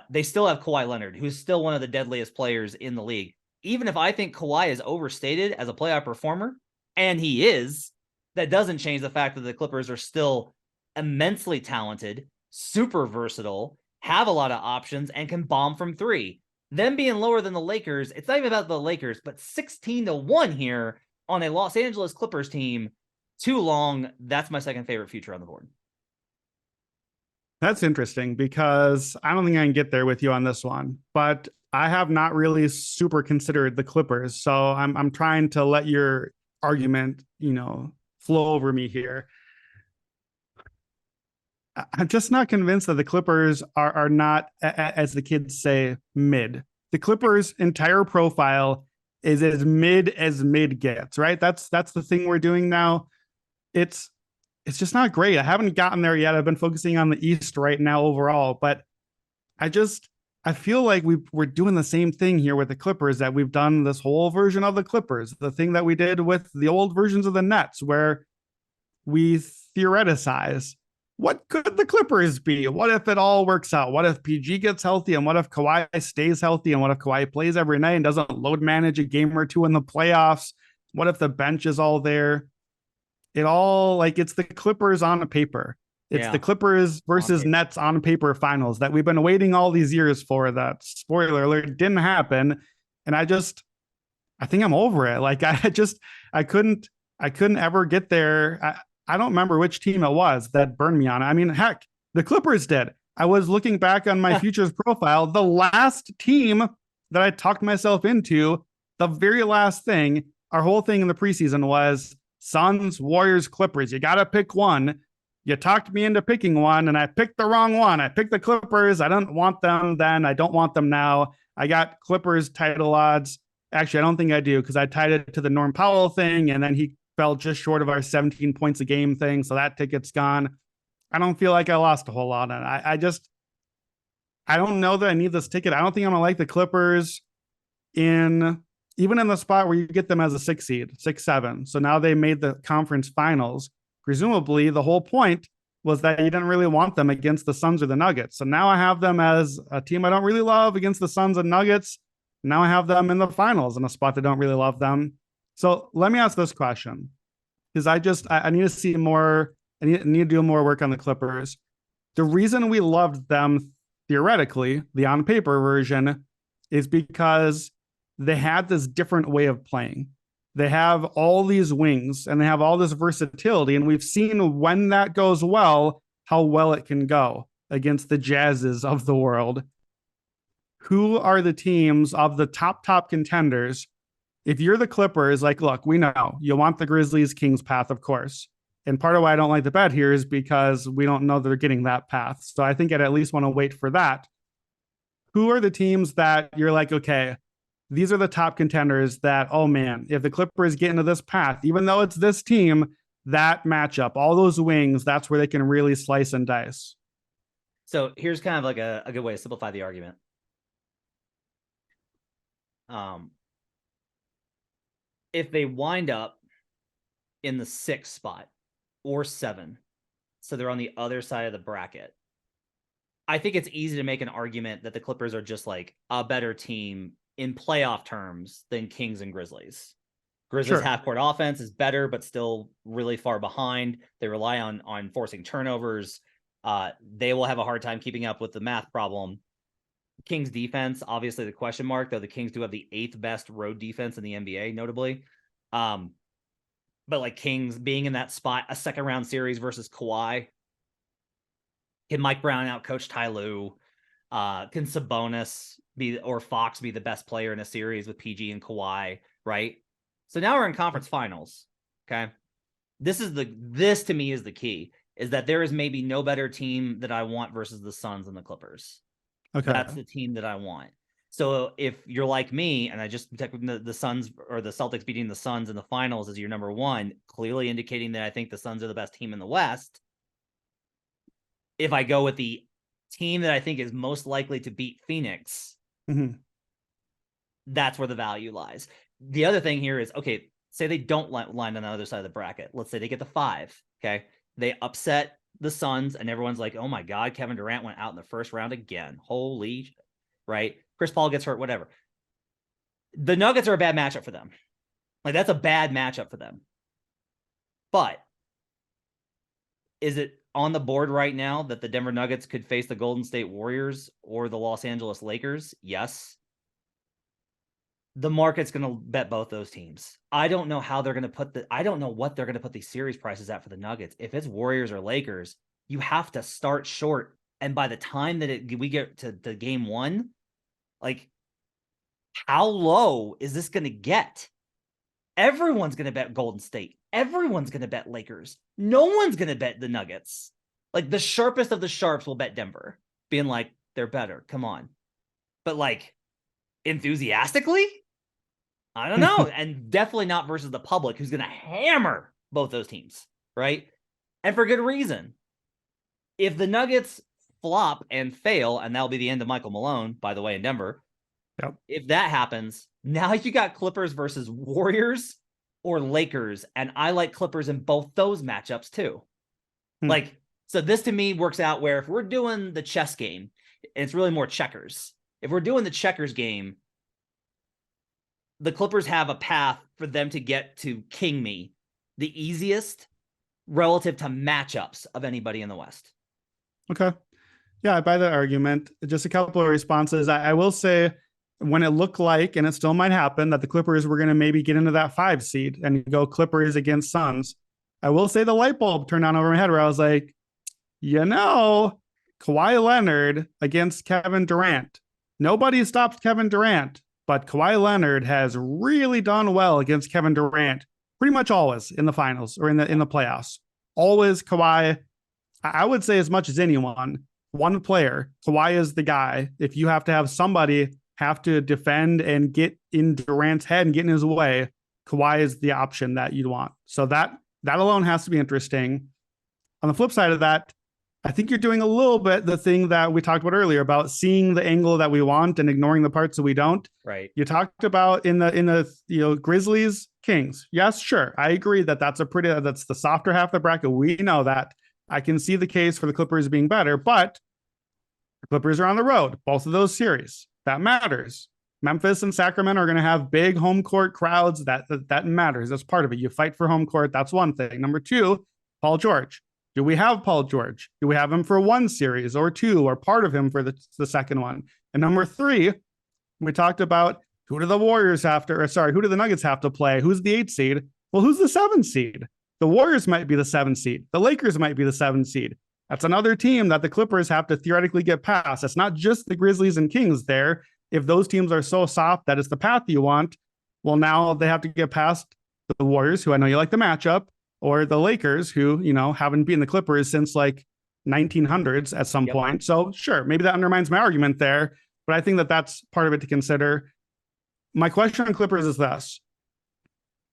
They still have Kawhi Leonard, who's still one of the deadliest players in the league. Even if I think Kawhi is overstated as a playoff performer, and he is, that doesn't change the fact that the Clippers are still immensely talented, super versatile, have a lot of options, and can bomb from 3. Them being lower than the Lakers, it's not even about the Lakers, but 16-1 here on a Los Angeles Clippers team. Too long. That's my second favorite future on the board. That's interesting because I don't think I can get there with you on this one, but I have not really super considered the Clippers. So I'm trying to let your argument, flow over me here. I'm just not convinced that the Clippers are not, as the kids say, mid. The Clippers' entire profile is as mid gets, right? That's the thing we're doing now. It's just not great. I haven't gotten there yet. I've been focusing on the East right now overall, but I feel like we're doing the same thing here with the Clippers that we've done this whole version of the Clippers, the thing that we did with the old versions of the Nets, where we theoreticize. What could the Clippers be? What if it all works out? What if PG gets healthy? And what if Kawhi stays healthy? And what if Kawhi plays every night and doesn't load manage a game or two in the playoffs? What if the bench is all there? It's the Clippers on Paper. It's the Clippers versus Nets on paper finals that we've been waiting all these years for. That, spoiler alert, didn't happen. And I think I'm over it. Like I couldn't ever get there. I don't remember which team it was that burned me on it. I mean, heck, the Clippers did. I was looking back on my futures profile. The last team that I talked myself into, the very last thing, our whole thing in the preseason was Suns, Warriors, Clippers. You got to pick one. You talked me into picking one, and I picked the wrong one. I picked the Clippers. I didn't want them then. I don't want them now. I got Clippers title odds. Actually, I don't think I do because I tied it to the Norm Powell thing, and then he fell just short of our 17 points a game thing. So that ticket's gone. I don't feel like I lost a whole lot on it. I don't know that I need this ticket. I don't think I'm going to like the Clippers even in the spot where you get them as a 6 seed, 6-7. So now they made the conference finals. Presumably the whole point was that you didn't really want them against the Suns or the Nuggets. So now I have them as a team I don't really love against the Suns and Nuggets. Now I have them in the finals in a spot that don't really love them. So let me ask this question, because I need to see more. I need to do more work on the Clippers. The reason we loved them theoretically, the on paper version, is because they had this different way of playing. They have all these wings and they have all this versatility. And we've seen when that goes well, how well it can go against the Jazzes of the world. Who are the teams of the top contenders? If you're the Clippers, like, look, we know you want the Grizzlies Kings path, of course. And part of why I don't like the bet here is because we don't know they're getting that path. So I think I'd at least want to wait for that. Who are the teams that you're like, okay, these are the top contenders that, oh man, if the Clippers get into this path, even though it's this team, that matchup, all those wings, that's where they can really slice and dice. So here's kind of like a good way to simplify the argument. If they wind up in the 6th spot or 7, so they're on the other side of the bracket, I think it's easy to make an argument that the Clippers are just like a better team in playoff terms than Kings and Grizzlies. Grizzlies' half-court offense is better, but still really far behind. They rely on forcing turnovers. They will have a hard time keeping up with the math problem. Kings defense, obviously the question mark, though the Kings do have the 8th best road defense in the NBA, notably. But like Kings being in that spot, a second round series versus Kawhi. Can Mike Brown out coach Ty Lue? Can Sabonis or Fox be the best player in a series with PG and Kawhi? Right. So now we're in conference finals. Okay. This to me is the key, is that there is maybe no better team that I want versus the Suns and the Clippers. Okay. That's the team that I want. So if you're like me, and I just took the Suns or the Celtics beating the Suns in the finals as your number one, clearly indicating that I think the Suns are the best team in the West. If I go with the team that I think is most likely to beat Phoenix, that's where the value lies. The other thing here is, okay, say they don't land on the other side of the bracket. Let's say they get the 5. Okay. They upset the Suns, and everyone's like, oh my God, Kevin Durant went out in the first round again. Holy, right? Chris Paul gets hurt, whatever. The Nuggets are a bad matchup for them. Like, that's a bad matchup for them. But is it on the board right now that the Denver Nuggets could face the Golden State Warriors or the Los Angeles Lakers? Yes. The market's going to bet both those teams. I don't know how they're going to I don't know what they're going to put these series prices at for the Nuggets. If it's Warriors or Lakers, you have to start short. And by the time that we get to the game 1, like, how low is this going to get? Everyone's going to bet Golden State. Everyone's going to bet Lakers. No one's going to bet the Nuggets. Like, the sharpest of the sharps will bet Denver, being like, they're better. Come on. But like, enthusiastically, I don't know. And definitely not versus the public, who's going to hammer both those teams, right? And for good reason. If the Nuggets flop and fail, and that'll be the end of Michael Malone, by the way, in Denver. Yep. If that happens, now you got Clippers versus Warriors or Lakers, and I like Clippers in both those matchups too. Like, so this to me works out where if we're doing the chess game, it's really more checkers. If we're doing the checkers game, the Clippers have a path for them to get to king me the easiest relative to matchups of anybody in the West. Okay. Yeah, I buy that argument. Just a couple of responses. I will say, when it looked like, and it still might happen, that the Clippers were going to maybe get into that 5 seed and go Clippers against Suns, I will say the light bulb turned on over my head where I was like, Kawhi Leonard against Kevin Durant. Nobody stops Kevin Durant, but Kawhi Leonard has really done well against Kevin Durant pretty much always in the finals or in the playoffs. Always Kawhi, I would say, as much as anyone, one player, Kawhi is the guy. If you have to have somebody have to defend and get in Durant's head and get in his way, Kawhi is the option that you'd want. So that alone has to be interesting. On the flip side of that, I think you're doing a little bit the thing that we talked about earlier about seeing the angle that we want and ignoring the parts that we don't. Right. You talked about in the Grizzlies Kings. Yes, sure. I agree that's the softer half of the bracket. We know that. I can see the case for the Clippers being better, but the Clippers are on the road, both of those series. That matters. Memphis and Sacramento are going to have big home court crowds. That matters. That's part of it. You fight for home court. That's one thing. Number 2, Paul George. Do we have Paul George? Do we have him for 1 series or 2, or part of him for the second one? And number 3, we talked about who do the Nuggets have to play? Who's the 8 seed? Well, who's the 7 seed? The Warriors might be the 7 seed. The Lakers might be the 7 seed. That's another team that the Clippers have to theoretically get past. It's not just the Grizzlies and Kings there. If those teams are so soft that it's the path you want, well, now they have to get past the Warriors, who I know you like the matchup, or the Lakers, who, haven't beaten the Clippers since like 1900s at some point. So sure, maybe that undermines my argument there, but I think that's part of it to consider. My question on Clippers is this.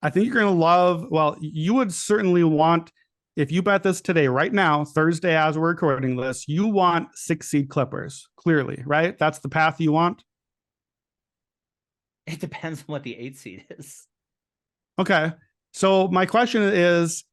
I think you're going to you would certainly want, if you bet this today, right now, Thursday, as we're recording this, you want 6 seed Clippers, clearly, right? That's the path you want? It depends on what the 8 seed is. Okay. So my question is,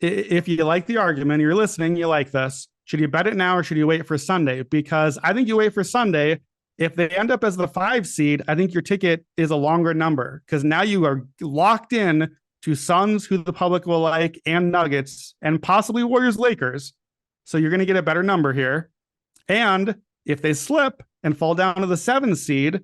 if you like the argument, you're listening, you like this, should you bet it now or should you wait for Sunday? Because I think you wait for Sunday. If they end up as the 5 seed, I think your ticket is a longer number, because now you are locked in to Suns, who the public will like, and Nuggets, and possibly Warriors, Lakers. So you're going to get a better number here. And if they slip and fall down to the 7 seed,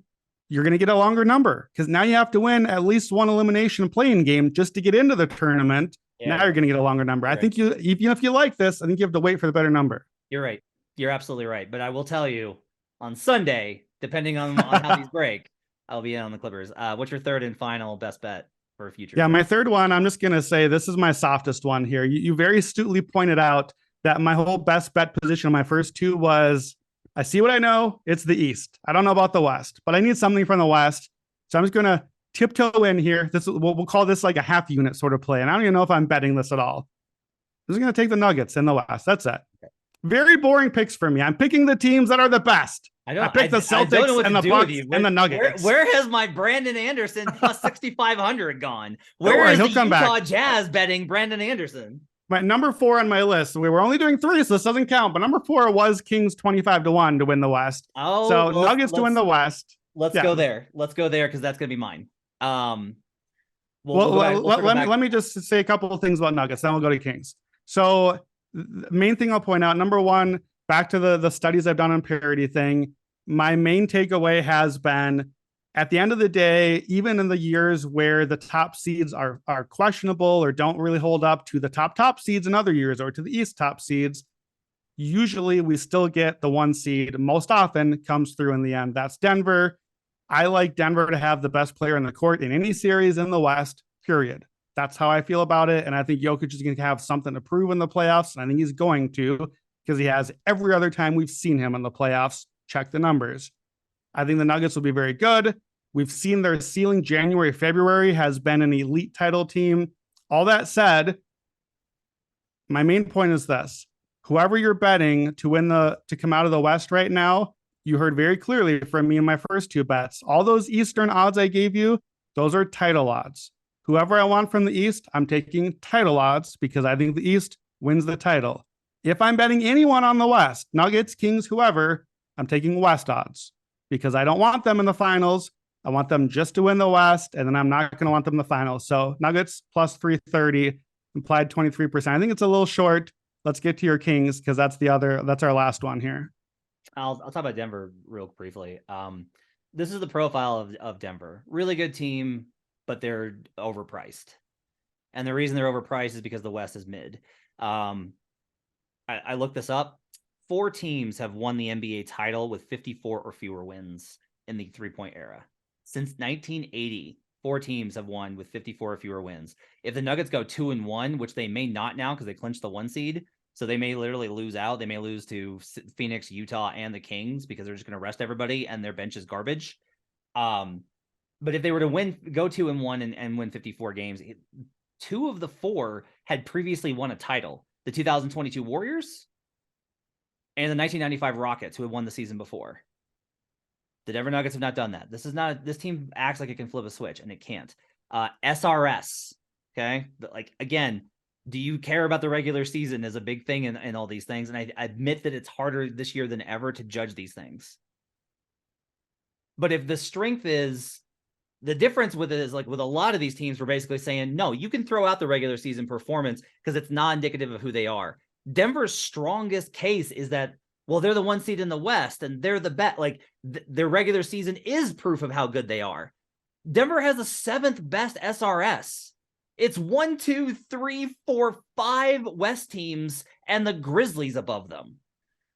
you're going to get a longer number because now you have to win at least one elimination playing game just to get into the tournament. Yeah, now you're going to get a longer number. I think you, even if you like this, I think you have to wait for the better number. You're right. You're absolutely right. But I will tell you, on Sunday, depending on how these break, I'll be in on the Clippers. What's your third and final best bet for future? Yeah, my third one, I'm just going to say this is my softest one here. You very astutely pointed out that my whole best bet position on my first two was, I see what I know. It's the East. I don't know about the West, but I need something from the West. So I'm just going to tiptoe in here. We'll call this like a half unit sort of play. And I don't even know if I'm betting this at all. I'm just going to take the Nuggets in the West. That's it. Okay. Very boring picks for me. I'm picking the teams that are the best. I picked the Celtics and the Bucks and the Nuggets. Where has my Brandon Anderson plus 6,500 gone? Where is the Utah Jazz betting Brandon Anderson? My number 4 on my list. We were only doing 3, so this doesn't count. But number 4 was Kings 25-1 to win the West. Oh, so Nuggets to win the West. Let's go there. Let's go there because that's gonna be mine. Let me just say a couple of things about Nuggets. Then we'll go to Kings. So the main thing I'll point out, number 1, back to the studies I've done on parity thing. My main takeaway has been, at the end of the day, even in the years where the top seeds are questionable or don't really hold up to the top seeds in other years or to the East top seeds, usually we still get the 1 seed. Most often comes through in the end. That's Denver. I like Denver to have the best player in the court in any series in the West, period. That's how I feel about it. And I think Jokic is going to have something to prove in the playoffs. And I think he's going to, because he has every other time we've seen him in the playoffs. Check the numbers. I think the Nuggets will be very good. We've seen their ceiling January, February has been an elite title team. All that said, my main point is this. Whoever you're betting to come out of the West right now, you heard very clearly from me in my first 2 bets. All those Eastern odds I gave you, those are title odds. Whoever I want from the East, I'm taking title odds because I think the East wins the title. If I'm betting anyone on the West, Nuggets, Kings, whoever, I'm taking West odds because I don't want them in the finals. I want them just to win the West, and then I'm not going to want them in the finals. So Nuggets plus 330, implied 23%. I think it's a little short. Let's get to your Kings because that's our last one here. I'll talk about Denver real briefly. This is the profile of Denver. Really good team, but they're overpriced. And the reason they're overpriced is because the West is mid. I looked this up. 4 teams have won the NBA title with 54 or fewer wins in the 3-point era. Since 1980, 4 teams have won with 54 or fewer wins. If the Nuggets go 2-1, which they may not now because they clinched the 1 seed, so they may literally lose out. They may lose to Phoenix, Utah, and the Kings because they're just going to rest everybody and their bench is garbage. But if they were to go 2-1 and win 54 games, 2 of the 4 had previously won a title. The 2022 Warriors and the 1995 Rockets, who had won the season before. The Denver Nuggets have not done that. This team acts like it can flip a switch, and it can't. SRS, okay? But like, again, do you care about the regular season is a big thing in all these things, and I admit that it's harder this year than ever to judge these things. But if the strength is, the difference with it is like with a lot of these teams, we're basically saying, no, you can throw out the regular season performance because it's not indicative of who they are. Denver's strongest case is that, well, they're the 1 seed in the West and they're the best. Like their regular season is proof of how good they are. Denver has the 7th best SRS. It's 1, 2, 3, 4, 5 West teams and the Grizzlies above them.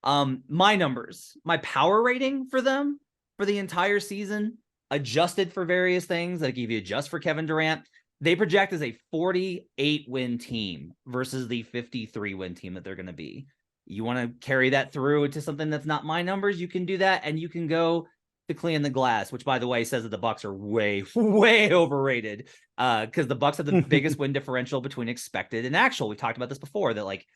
My numbers, my power rating for them for the entire season, adjusted for various things, like if you adjust for Kevin Durant, they project as a 48-win team versus the 53-win team that they're going to be. You want to carry that through to something that's not my numbers, you can do that, and you can go to clean the glass, which, by the way, says that the Bucks are way, way overrated because the Bucks have the biggest win differential between expected and actual. We've talked about this before, that like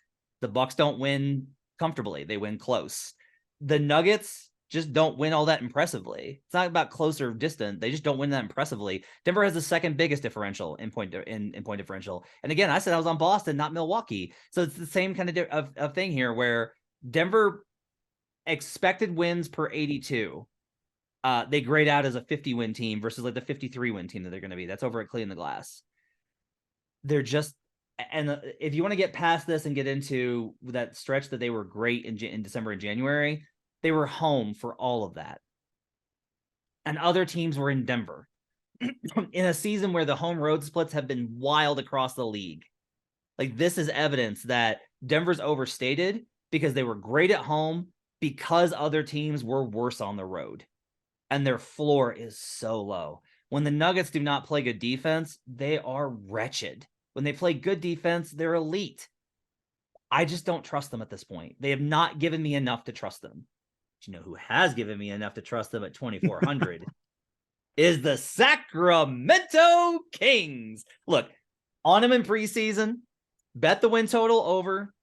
the Bucks don't win comfortably. They win close. The Nuggets just don't win all that impressively. It's not about close or distant. They just don't win that impressively. Denver has the 2nd biggest differential in point differential. And again, I said I was on Boston, not Milwaukee. So it's the same kind of thing here where Denver expected wins per 82. They grade out as a 50-win team versus like the 53-win team that they're going to be. That's over at Clean the Glass. They're just, and if you want to get past this and get into that stretch that they were great in December and January, they were home for all of that. and other teams were in Denver in a season where the home road splits have been wild across the league. Like, this is evidence that Denver's overstated because they were great at home because other teams were worse on the road. And their floor is so low. When the Nuggets do not play good defense, they are wretched. When they play good defense, they're elite. I just don't trust them at this point. They have not given me enough to trust them. But you know who has given me enough to trust them at 2,400 is the Sacramento Kings. Look, on them in preseason, bet the win total over,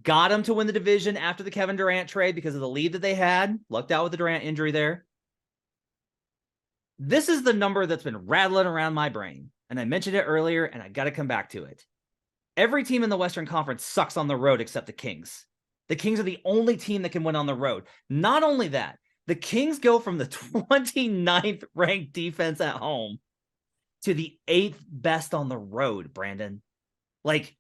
got them to win the division after the Kevin Durant trade because of the lead that they had. Lucked out with the Durant injury there. This is the number that's been rattling around my brain. And I mentioned it earlier, and I got to come back to it. Every team in the Western Conference sucks on the road except the Kings. The Kings are the only team that can win on the road. Not only that, the Kings go from the 29th ranked defense at home to the 8th best on the road, Brandon. Like,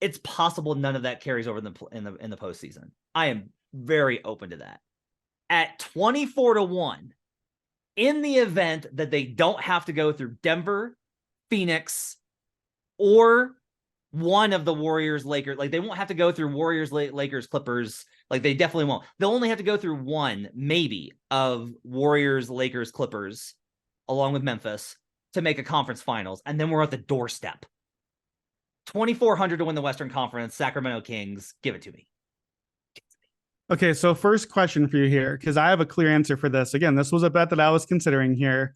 it's possible none of that carries over in the postseason. I am very open to that. At 24-1, in the event that they don't have to go through Denver, Phoenix, or one of the Warriors, Lakers, like they won't have to go through Warriors, Lakers, Clippers. Like they definitely won't. They'll only have to go through one, maybe, of Warriors, Lakers, Clippers, along with Memphis to make a conference finals. And then we're at the doorstep. 2,400 to win the Western Conference. Sacramento Kings, give it to me. Okay, so first question for you here, because I have a clear answer for this. Again, this was a bet that I was considering here.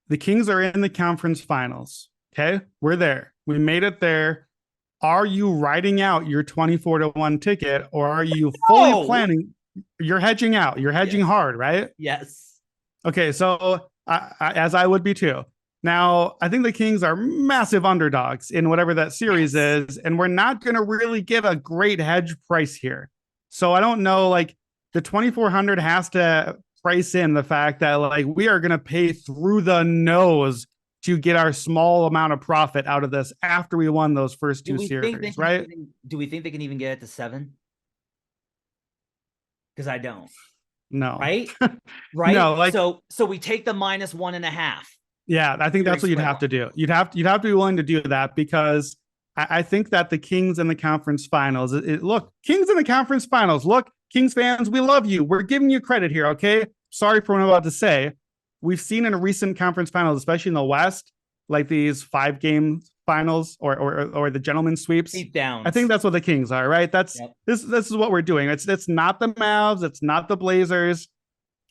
The Kings are in the conference finals. Okay, we're there. We made it there. Are you writing out your 24-1 ticket, or are you fully planning? You're hedging out. You're hedging hard, right? Yes. Okay, so as I would be too. Now, I think the Kings are massive underdogs in whatever that series is, and we're not going to really get a great hedge price here. So I don't know, like the 2,400 has to price in the fact that like we are going to pay through the nose to get our small amount of profit out of this after we won those first two series, right? Do we think they can even get it to 7? Because I don't. No. Right? Right? No, like so we take the -1.5. Yeah, I think that's what you'd have to do. You'd have to be willing to do that because I think that the Kings in the conference finals, look, Kings in the conference finals. Look, Kings fans, we love you. We're giving you credit here, okay? Sorry for what I'm about to say. We've seen in a recent conference finals, especially in the West, like these 5-game finals or the gentleman's sweeps. Deep downs. I think that's what the Kings are, right? This is what we're doing. It's not the Mavs, it's not the Blazers.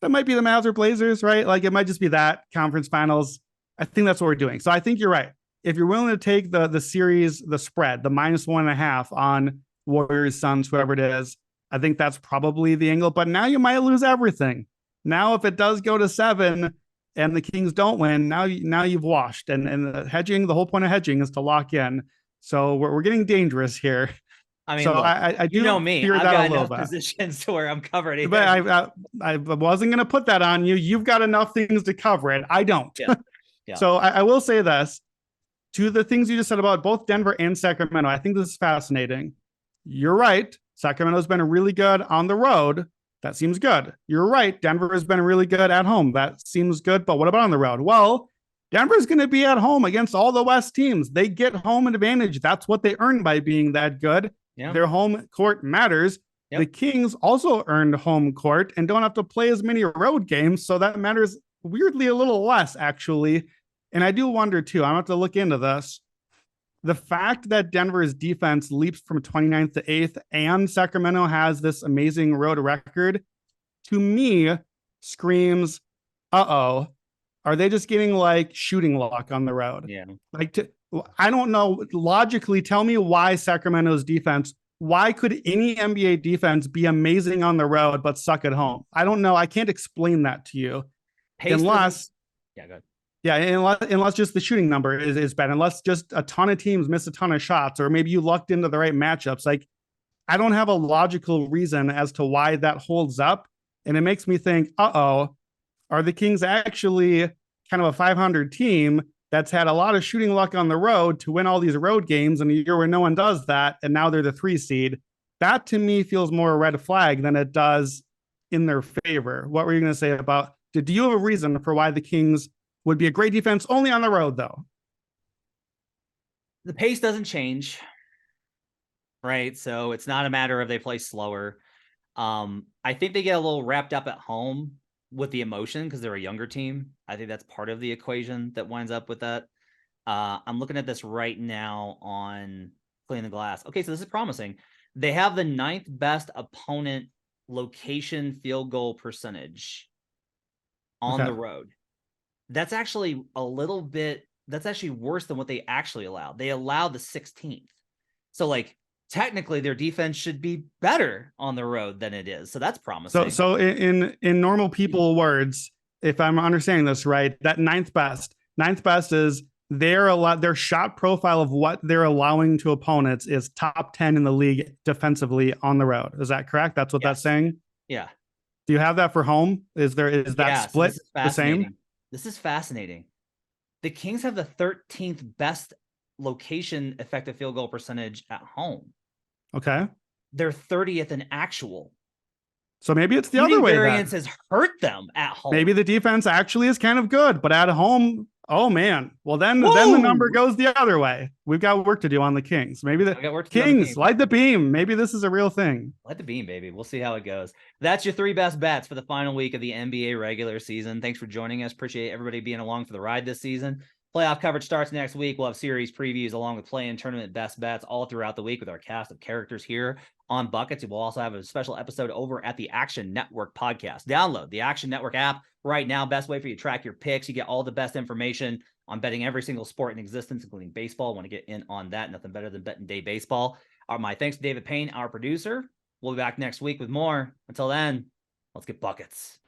That might be the Mavs or Blazers, right? Like it might just be that conference finals. I think that's what we're doing. So I think you're right. If you're willing to take the series, the spread, the -1.5 on Warriors, Suns, whoever it is, I think that's probably the angle. But now you might lose everything. Now, if it does go to 7 and the Kings don't win, now you've washed. And the hedging, the whole point of hedging is to lock in. So we're getting dangerous here. I mean, so look, I do know me. fear I've that got a little enough bit. positions to where I'm covered. Either. But I wasn't going to put that on you. You've got enough things to cover it. I don't. Yeah. So I will say this. To the things you just said about both Denver and Sacramento, I think this is fascinating. You're right. Sacramento's been really good on the road. That seems good. You're right. Denver has been really good at home. That seems good. But what about on the road? Well, Denver's going to be at home against all the West teams. They get home advantage. That's what they earn by being that good. Yeah. Their home court matters. Yep. The Kings also earned home court and don't have to play as many road games. So that matters weirdly a little less, actually. And I do wonder, too, I'm going to have to look into this. The fact that Denver's defense leaps from 29th to 8th and Sacramento has this amazing road record, to me, screams, are they just getting like shooting luck on the road? Yeah. I don't know. Logically, tell me why Sacramento's defense, why could any NBA defense be amazing on the road but suck at home? I don't know. I can't explain that to you. Unless... Yeah, go ahead. Yeah, unless just the shooting number is bad, unless just a ton of teams miss a ton of shots, or maybe you lucked into the right matchups. Like, I don't have a logical reason as to why that holds up. And it makes me think, are the Kings actually kind of a 500 team that's had a lot of shooting luck on the road to win all these road games in a year where no one does that, and now they're the 3 seed? That to me feels more a red flag than it does in their favor. What were you going to say about? Do you have a reason for why the Kings would be a great defense only on the road, though? The pace doesn't change, right? So it's not a matter of they play slower. I think they get a little wrapped up at home with the emotion because they're a younger team. I think that's part of the equation that winds up with that. I'm looking at this right now on Clean the Glass. Okay, so this is promising. They have the 9th best opponent location field goal percentage on the road. That's actually that's actually worse than what they actually allowed. They allowed the 16th. So like technically their defense should be better on the road than it is. So that's promising. So in normal people words, if I'm understanding this right, that ninth best is their shot profile of what they're allowing to opponents is top 10 in the league defensively on the road. Is that correct? That's what that's saying? Yeah. Do you have that for home? Is that split the same? This is fascinating. The Kings have the 13th best location effective field goal percentage at home. Okay. They're 30th in actual. So maybe it's the other way. Variance has hurt them at home. Maybe the defense actually is kind of good, but at home, oh man. Well, then the number goes the other way. We've got work to do on the Kings. Maybe the Kings light the beam. Maybe this is a real thing. Light the beam, baby. We'll see how it goes. That's your 3 best bets for the final week of the NBA regular season. Thanks for joining us. Appreciate everybody being along for the ride this season. Playoff coverage starts next week. We'll have series previews along with play-in tournament best bets all throughout the week with our cast of characters here on Buckets. We'll also have a special episode over at the Action Network podcast. Download the Action Network app right now. Best way for you to track your picks. You get all the best information on betting every single sport in existence, including baseball. Want to get in on that? Nothing better than betting day baseball. My thanks to David Payne, our producer. We'll be back next week with more. Until then, let's get buckets.